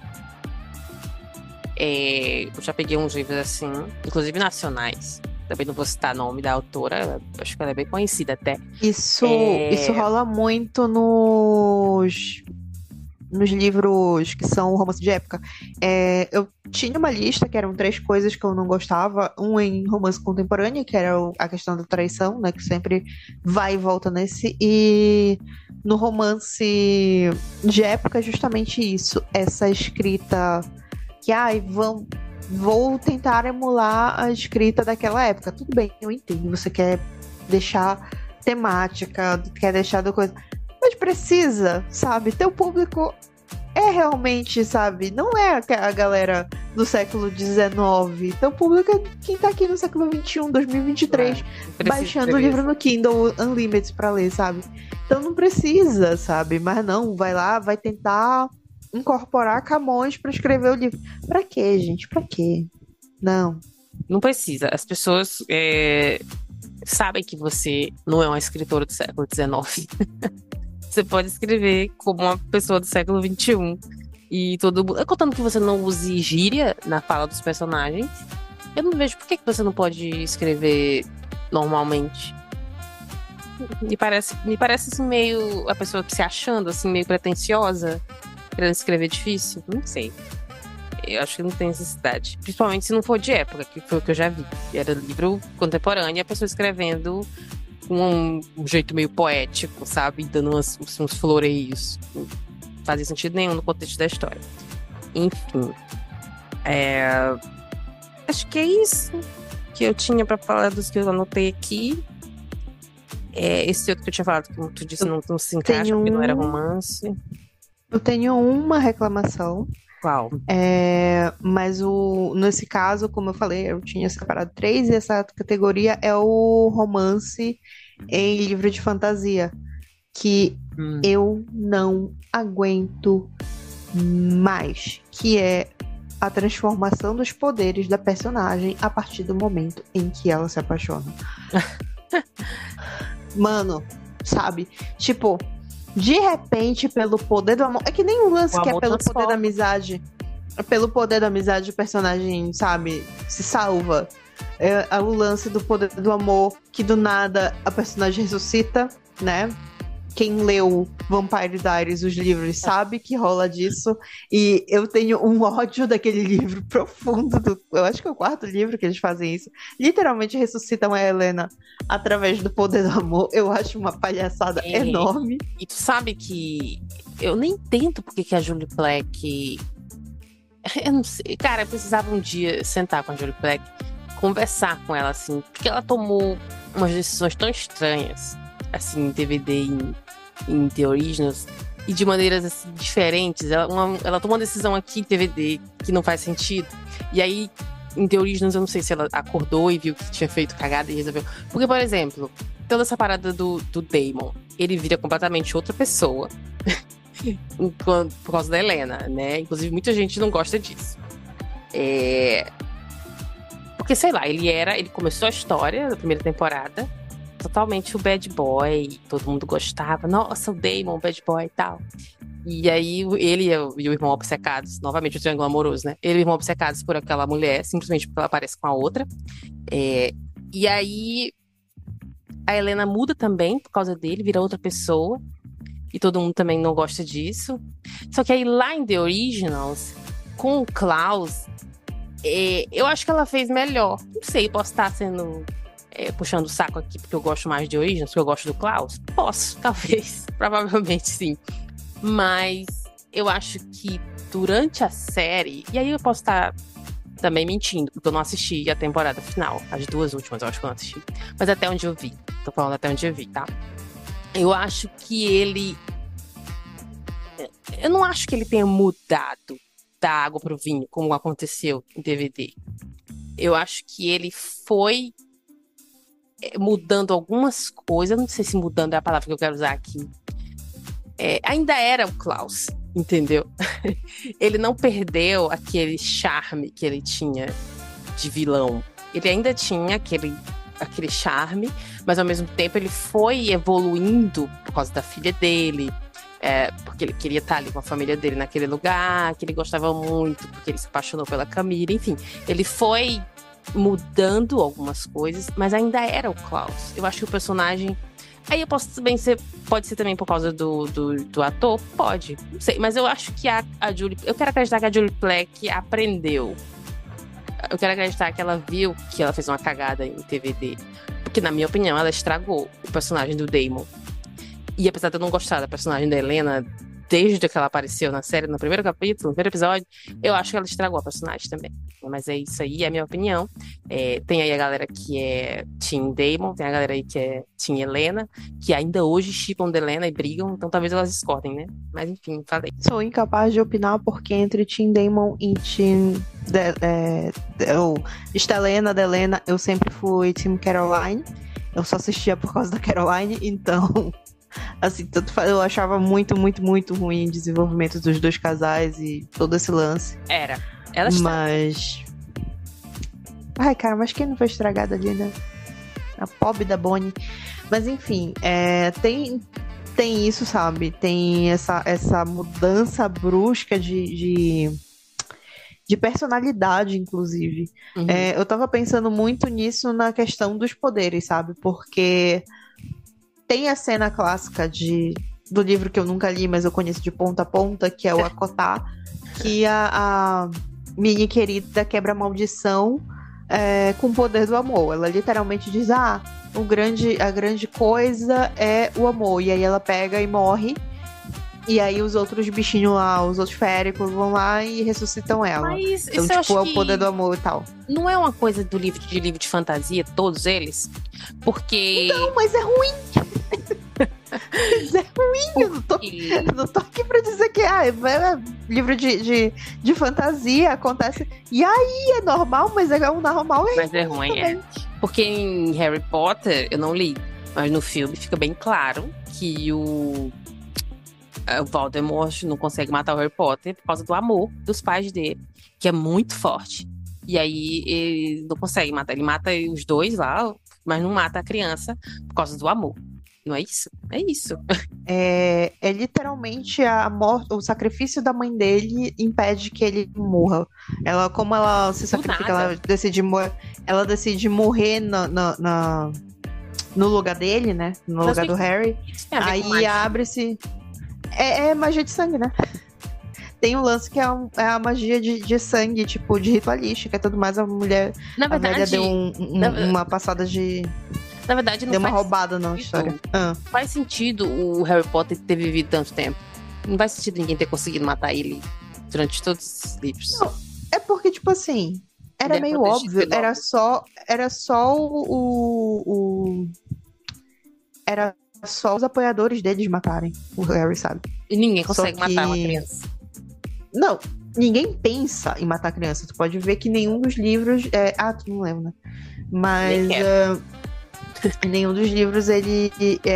Eu já peguei uns livros assim, inclusive nacionais. Também não vou citar o nome da autora, acho que ela é bem conhecida até. Isso rola muito nos livros que são romance de época. Eu tinha uma lista que eram 3 coisas que eu não gostava. Um em romance contemporâneo, que era a questão da traição, né? Que sempre vai e volta nesse. E no romance de época, justamente isso. Essa escrita que, vou tentar emular a escrita daquela época. Tudo bem, eu entendo. Você quer deixar temática, quer deixar do coisa... Mas precisa, sabe? Teu público é realmente, sabe? Não é a galera do século XIX. Teu público é quem tá aqui no século XXI, 2023, baixando o livro no Kindle Unlimited pra ler, sabe? Então não precisa, sabe? Mas não, vai lá, vai tentar incorporar Camões pra escrever o livro. Pra quê, gente? Pra quê? Não. Não precisa. As pessoas sabem que você não é uma escritora do século XIX. Você pode escrever como uma pessoa do século XXI. E todo mundo... Contando que você não use gíria na fala dos personagens, eu não vejo por que você não pode escrever normalmente. Me parece assim, meio a pessoa se achando assim, meio pretensiosa, querendo escrever difícil. Não sei. Eu acho que não tem necessidade. Principalmente se não for de época, que foi o que eu já vi. Era livro contemporâneo e a pessoa escrevendo com um jeito meio poético, sabe? Dando uns floreios. Não fazia sentido nenhum no contexto da história. Enfim. Acho que é isso que eu tinha pra falar dos que eu anotei aqui. Esse outro que eu tinha falado, como tu disse, não se encaixa, porque não era romance. Eu tenho uma reclamação. Qual? Mas nesse caso, como eu falei, eu tinha separado 3 e essa categoria é o romance em livro de fantasia, que eu não aguento mais, que é a transformação dos poderes da personagem a partir do momento em que ela se apaixona. Mano, sabe? Tipo, de repente, pelo poder do amor. É que nem um lance que é pelo poder da amizade. Pelo poder da amizade, o personagem, sabe, se salva. É o lance do poder do amor, que do nada a personagem ressuscita, né? Quem leu Vampire Diaries, os livros, sabe que rola disso. E eu tenho um ódio daquele livro profundo. Eu acho que é o 4º livro que eles fazem isso. Literalmente ressuscitam a Helena através do poder do amor. Eu acho uma palhaçada enorme. E tu sabe que eu nem entendo porque que a Julie Plec... Eu não sei. Cara, eu precisava um dia sentar com a Julie Plec, conversar com ela, assim. Porque ela tomou umas decisões tão estranhas, assim, em DVD, em The Originals, e de maneiras assim, diferentes. Ela tomou uma decisão aqui em DVD que não faz sentido. E aí, em The Originals, eu não sei se ela acordou e viu que tinha feito cagada e resolveu. Porque, por exemplo, toda essa parada do Damon, ele vira completamente outra pessoa por causa da Helena, né? Inclusive, muita gente não gosta disso. Porque, sei lá, ele começou a história da primeira temporada totalmente o bad boy, todo mundo gostava, nossa, o Damon, bad boy e tal. E aí ele e o irmão obcecados, novamente o triângulo amoroso, né? Ele e o irmão obcecados por aquela mulher, simplesmente porque ela parece com a outra. E aí a Helena muda também por causa dele, vira outra pessoa. E todo mundo também não gosta disso. Só que aí lá em The Originals, com o Klaus, eu acho que ela fez melhor. Não sei, posso estar sendo... puxando o saco aqui porque eu gosto mais de Originals, porque eu gosto do Klaus? Posso, talvez, provavelmente sim. Mas eu acho que durante a série, e aí eu posso estar também mentindo, porque eu não assisti a temporada final, as 2 últimas eu acho que eu não assisti, mas até onde eu vi, tô falando até onde eu vi, tá? Eu acho que eu não acho que ele tenha mudado da água pro vinho, como aconteceu em DVD. Eu acho que ele foi mudando algumas coisas, não sei se mudando é a palavra que eu quero usar aqui. Ainda era o Klaus, entendeu? Ele não perdeu aquele charme que ele tinha de vilão. Ele ainda tinha aquele aquele charme, mas ao mesmo tempo ele foi evoluindo por causa da filha dele, porque ele queria estar ali com a família dele naquele lugar, que ele gostava muito, porque ele se apaixonou pela Camila, enfim. Ele foi mudando algumas coisas, mas ainda era o Klaus. Eu acho que o personagem... Aí eu posso também ser... Pode ser também por causa do ator? Pode. Não sei, mas eu acho que a Julie... Eu quero acreditar que a Julie Plec aprendeu. Eu quero acreditar que ela viu que ela fez uma cagada em TVD. Porque, na minha opinião, ela estragou o personagem do Damon. E apesar de eu não gostar da personagem da Helena desde que ela apareceu na série, no primeiro capítulo, no primeiro episódio, eu acho que ela estragou a personagem também. Mas é isso aí, é a minha opinião. Tem aí a galera que é Team Damon, tem a galera aí que é Team Helena, que ainda hoje shippam da Helena e brigam, então talvez elas discordem, né? Mas enfim, falei. Sou incapaz de opinar porque entre Team Damon e Team Estelena, Delena, eu sempre fui Team Caroline. Eu só assistia por causa da Caroline, então... Assim, eu achava muito, muito, muito ruim o desenvolvimento dos dois casais e todo esse lance. Ela está... Mas... Ai, cara, mas quem não foi estragado ali, né? A pobre da Bonnie. Mas enfim, tem isso, sabe? Tem essa mudança brusca de personalidade, inclusive. Uhum. Eu tava pensando muito nisso na questão dos poderes, sabe? Porque... Tem a cena clássica do livro que eu nunca li, mas eu conheço de ponta a ponta, que é o Akotá, que a Minnie querida quebra a maldição com o poder do amor. Ela literalmente diz, a grande coisa é o amor. E aí ela pega e morre. E aí os outros bichinhos lá, os outros féricos vão lá e ressuscitam ela. Mas então, isso eu acho é o poder do amor e tal. Não é uma coisa do livro de fantasia, todos eles? Porque... Não, mas é ruim. Mas é ruim. Eu não tô aqui pra dizer que é livro de fantasia, acontece. E aí é normal, mas é um normal. Mas é ruim, também. Porque em Harry Potter, eu não li, mas no filme fica bem claro que o Voldemort não consegue matar o Harry Potter por causa do amor dos pais dele, que é muito forte. E aí ele não consegue matar. Ele mata os dois lá, mas não mata a criança por causa do amor. Não é isso? É isso. É literalmente a morte, o sacrifício da mãe dele impede que ele morra. Como ela se sacrifica, ela decide morrer no lugar dele, né? No lugar do Harry. Aí abre-se... É magia de sangue, né? Tem um lance que é a magia de sangue, tipo, de ritualística e tudo mais. A mulher, na verdade, a velha deu uma passada de... Na verdade, não deu uma roubada na história. Faz sentido o Harry Potter ter vivido tanto tempo. Não faz sentido ninguém ter conseguido matar ele durante todos os livros. Não, é porque, tipo assim, era meio óbvio. Era só Era só os apoiadores deles matarem o Harry, sabe? E ninguém consegue matar uma criança. Não, ninguém pensa em matar a criança. Tu pode ver que nenhum dos livros... tu não lembra, né? Mas... nenhum dos livros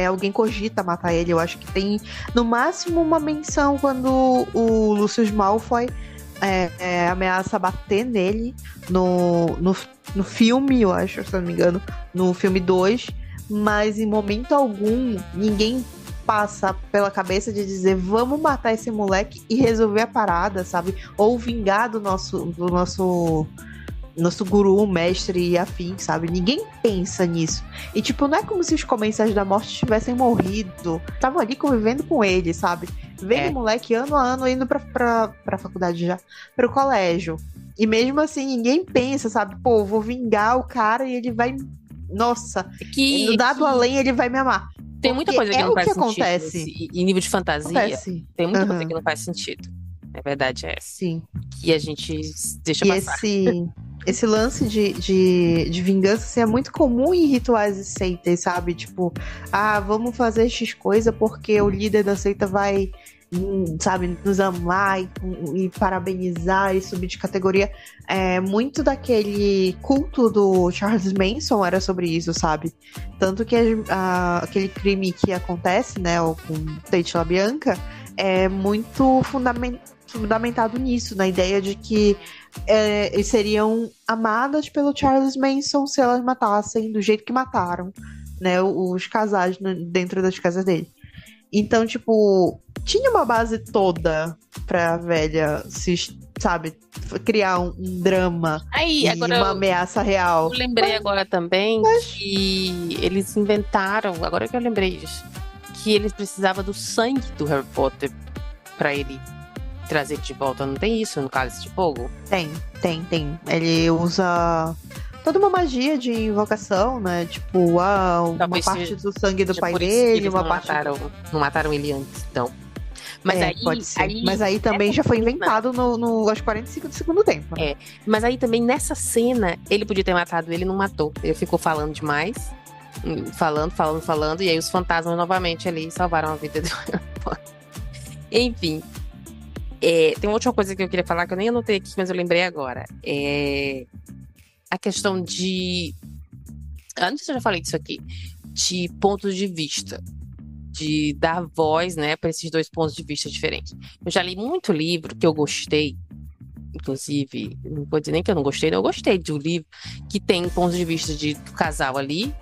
alguém cogita matar ele. Eu acho que tem no máximo uma menção quando o Lucius Malfoy ameaça bater nele no filme, eu acho, se não me engano, no filme 2, mas em momento algum ninguém passa pela cabeça de dizer vamos matar esse moleque e resolver a parada, sabe? Ou vingar do nosso guru, mestre e afim, sabe? Ninguém pensa nisso. E, tipo, não é como se os comensais da morte tivessem morrido. Estavam ali convivendo com ele, sabe? Vendo o moleque ano a ano indo pra faculdade já, pro colégio. E mesmo assim, ninguém pensa, sabe? Pô, vou vingar o cara e ele vai... Nossa, no dado além ele vai me amar. Tem muita coisa que não faz sentido. Acontece. Em nível de fantasia, tem muita coisa que não faz sentido. A verdade é essa. Sim. Que a gente deixa passar. Esse lance de vingança assim, é muito comum em rituais e seitas, sabe? Tipo, vamos fazer X coisa porque o líder da seita vai, sabe, nos amar e parabenizar e subir de categoria. Muito daquele culto do Charles Manson era sobre isso, sabe? Tanto que aquele crime que acontece, né, com Tate LaBianca, é muito fundamentado nisso, na ideia de que eles seriam amadas pelo Charles Manson se elas matassem do jeito que mataram, né, os casais dentro das casas dele. Então, tipo, tinha uma base toda pra velha sabe, criar um drama Aí, e agora uma ameaça real. eu lembrei agora também que eles inventaram, agora que eu lembrei disso, que eles precisavam do sangue do Harry Potter pra ele trazer de volta. Não tem isso no Cálice de Fogo? Tem. Ele usa toda uma magia de invocação, né? Tipo, uma Talvez parte do sangue do seja pai por isso que dele, eles uma não parte... não mataram ele antes, então. Mas aí, pode ser. Mas aí também já foi inventado aos 45 do segundo tempo. Né? Mas aí também nessa cena, ele podia ter matado ele e não matou. Ele ficou falando demais. Falando. E aí os fantasmas novamente ali salvaram a vida do Harry Potter. Enfim. Tem uma última coisa que eu queria falar que eu nem anotei aqui, mas eu lembrei agora. A questão de... Eu não sei se eu já falei disso aqui. De pontos de vista. De dar voz, né, para esses dois pontos de vista diferentes. Eu já li muito livro que eu gostei, inclusive, não vou dizer nem que eu não gostei, eu gostei de um livro que tem pontos de vista do casal ali,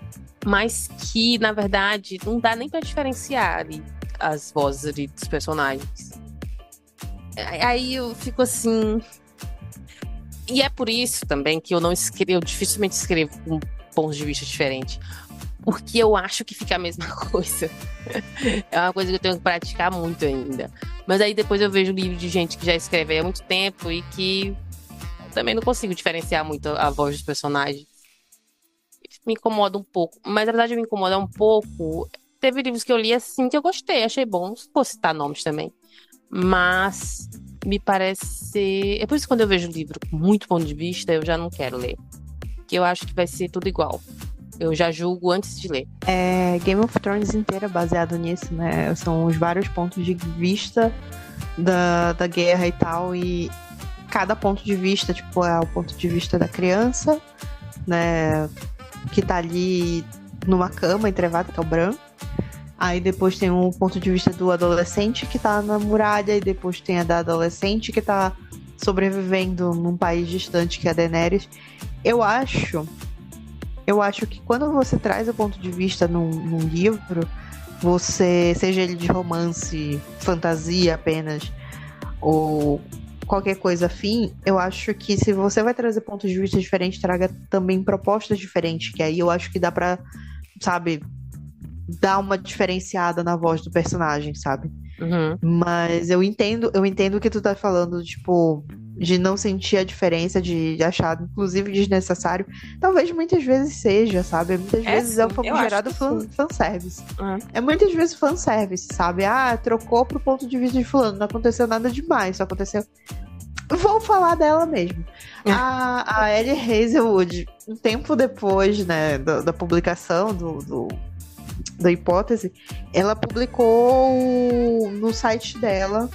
mas que, na verdade, não dá nem para diferenciar ali as vozes ali dos personagens. Aí eu fico assim... E é por isso também que eu dificilmente escrevo com pontos de vista diferentes. Porque eu acho que fica a mesma coisa. É uma coisa que eu tenho que praticar muito ainda. Mas aí depois eu vejo livro de gente que já escreve há muito tempo e que também não consigo diferenciar muito a voz dos personagens. Isso me incomoda um pouco. Mas na verdade me incomoda um pouco. Teve livros que eu li assim que eu gostei, achei bom. Não vou citar nomes também. Mas me parece... É por isso que quando eu vejo um livro com muito ponto de vista, eu já não quero ler. Porque eu acho que vai ser tudo igual. Eu já julgo antes de ler. Game of Thrones inteira baseado nisso, né? São os vários pontos de vista da guerra e tal. E cada ponto de vista, tipo, é o ponto de vista da criança, né? Que tá ali numa cama entrevada, que é o Bran. Aí depois tem um ponto de vista do adolescente que tá na muralha. E depois tem a da adolescente que tá sobrevivendo num país distante, que é a Daenerys. Eu acho que quando você traz o ponto de vista num livro, seja ele de romance, fantasia apenas, ou qualquer coisa afim, eu acho que se você vai trazer pontos de vista diferentes, traga também propostas diferentes, que aí eu acho que dá pra, sabe, dar uma diferenciada na voz do personagem, sabe? Uhum. Mas eu entendo o que tu tá falando, tipo... de não sentir a diferença, de achar, inclusive, desnecessário. Talvez muitas vezes seja, sabe? Muitas vezes sim, é o famigerado fanservice. Uhum. É muitas vezes fanservice, sabe? Trocou pro ponto de vista de fulano, não aconteceu nada demais, só aconteceu... Vou falar dela mesmo. A Ellie Hazelwood, um tempo depois, né, da publicação da hipótese, ela publicou no site dela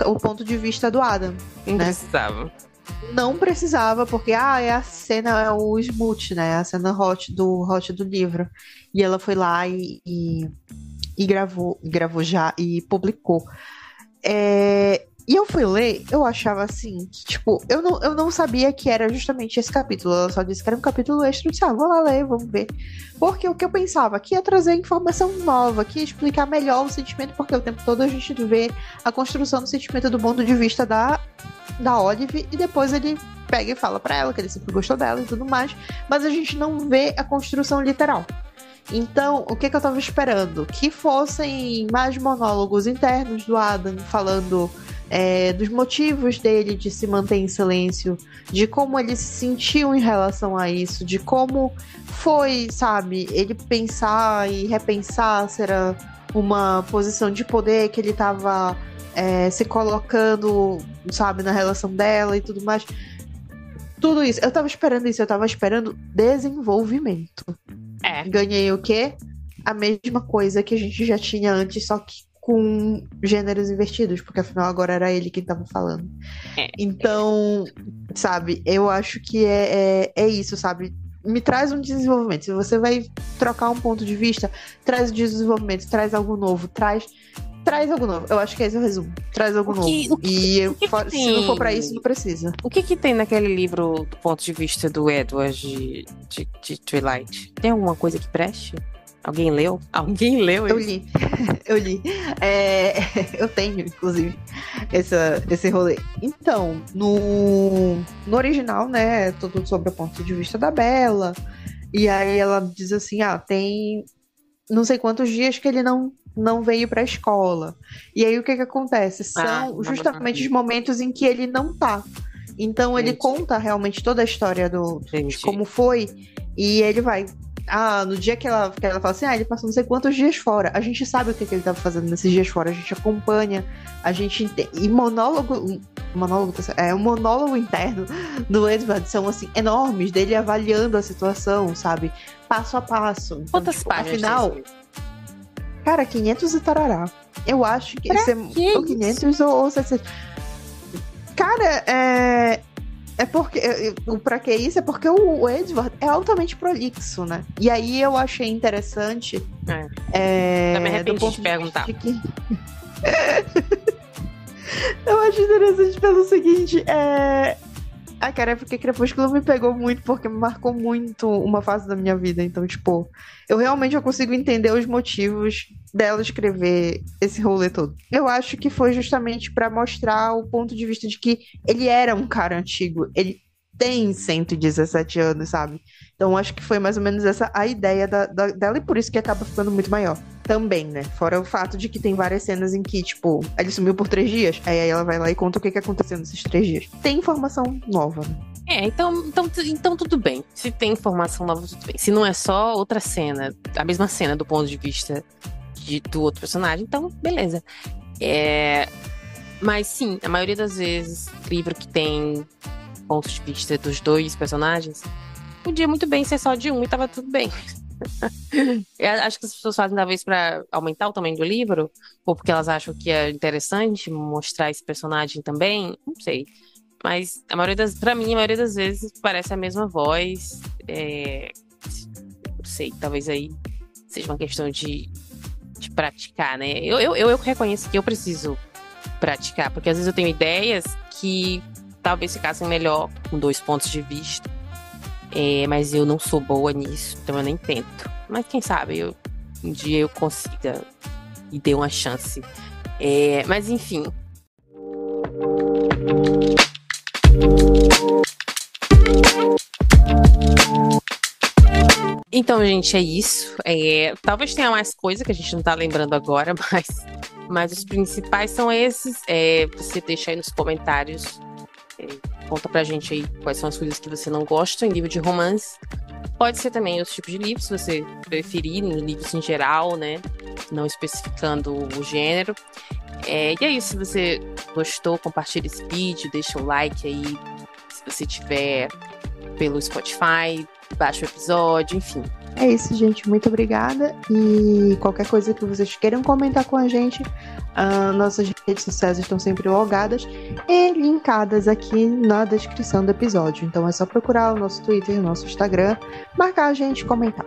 o ponto de vista do Adam. Não né? precisava. Não precisava, porque é a cena, é o smooth, né? A cena hot do livro. E ela foi lá e gravou já e publicou. E eu fui ler, eu achava assim, que, tipo, eu não sabia que era justamente esse capítulo. Ela só disse que era um capítulo extra. Eu disse, vou lá ler, vamos ver. Porque o que eu pensava, que ia trazer informação nova, que ia explicar melhor o sentimento, porque o tempo todo a gente vê a construção do sentimento do ponto de vista da Olive, e depois ele pega e fala pra ela que ele sempre gostou dela e tudo mais, mas a gente não vê a construção literal. Então, o que eu tava esperando? Que fossem mais monólogos internos do Adam, falando dos motivos dele de se manter em silêncio, de como ele se sentiu em relação a isso, de como foi, sabe, ele pensar e repensar se era uma posição de poder que ele tava se colocando, sabe, na relação dela e tudo mais. Tudo isso. Eu tava esperando isso, eu tava esperando desenvolvimento. Ganhei o quê? A mesma coisa que a gente já tinha antes, só que com gêneros invertidos, porque afinal agora era ele quem tava falando. Então, sabe, eu acho que é isso, sabe? Me traz um desenvolvimento. Se você vai trocar um ponto de vista, traz desenvolvimento, traz algo novo, traz Traz algo novo. Eu acho que esse é o resumo. Traz algo novo. Se não for pra isso, não precisa. O que tem naquele livro do ponto de vista do Edward de Twilight? Tem alguma coisa que preste? Alguém leu? Alguém leu Eu isso? li. Eu li. Eu tenho, inclusive, esse rolê. Então, no original, né, é tudo sobre o ponto de vista da Bella. E aí ela diz assim, tem não sei quantos dias que ele não veio pra escola. E aí o que acontece? São justamente os momentos em que ele não tá. Então ele conta realmente toda a história de como foi. E ele vai... no dia que ela fala assim, ele passou não sei quantos dias fora. A gente sabe o que ele tava fazendo nesses dias fora. A gente acompanha, a gente entende. E o monólogo interno do Edward são, assim, enormes, dele avaliando a situação, sabe? Passo a passo. Então, Quantas páginas? Afinal, cara, 500 e tarará. Eu acho que pra esse que ou 500 ou 700. Cara, é porque, pra que isso? É porque o Edward é altamente prolixo, né? E aí eu achei interessante. Eu me arrependi de perguntar. Eu acho interessante pelo seguinte, cara, é porque Crepúsculo me pegou muito, porque me marcou muito uma fase da minha vida. Então, tipo, eu consigo entender os motivos dela escrever esse rolê todo. Eu acho que foi justamente pra mostrar o ponto de vista de que ele era um cara antigo. Ele tem 117 anos, sabe? Então, acho que foi mais ou menos essa a ideia dela, e por isso que acaba ficando muito maior. Também, né? Fora o fato de que tem várias cenas em que, tipo, ele sumiu por 3 dias, aí ela vai lá e conta o que aconteceu nesses 3 dias. Tem informação nova, né? Então tudo bem. Se tem informação nova, tudo bem. Se não é só outra cena, a mesma cena do ponto de vista do outro personagem, então beleza. Mas sim, a maioria das vezes, livro que tem pontos de vista dos dois personagens, podia muito bem ser só de um e tava tudo bem. Eu acho que as pessoas fazem talvez pra aumentar o tamanho do livro, ou porque elas acham que é interessante mostrar esse personagem também, não sei. Mas pra mim, a maioria das vezes parece a mesma voz. Não sei, talvez aí seja uma questão de praticar, né? Eu reconheço que eu preciso praticar, porque às vezes eu tenho ideias que talvez ficassem melhor com 2 pontos de vista. Mas eu não sou boa nisso, então eu nem tento. Mas quem sabe um dia eu consiga e dê uma chance. Mas enfim. Então, gente, é isso. Talvez tenha mais coisa que a gente não tá lembrando agora, mas os principais são esses. Você deixa aí nos comentários. Conta pra gente aí quais são as coisas que você não gosta em livro de romance. Pode ser também outros tipos de livros, se você preferir, em livros em geral, né? Não especificando o gênero. E é isso, se você gostou, compartilha esse vídeo, deixa o like aí. Se você tiver pelo Spotify, baixa o episódio, enfim. É isso, gente. Muito obrigada. E qualquer coisa que vocês queiram comentar com a gente, nossas redes sociais estão sempre logadas e linkadas aqui na descrição do episódio. Então é só procurar o nosso Twitter, o nosso Instagram, marcar a gente e comentar.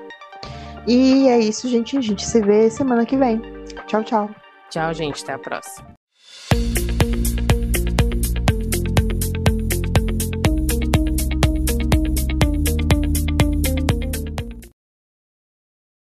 E é isso, gente. A gente se vê semana que vem. Tchau, tchau. Tchau, gente. Até a próxima.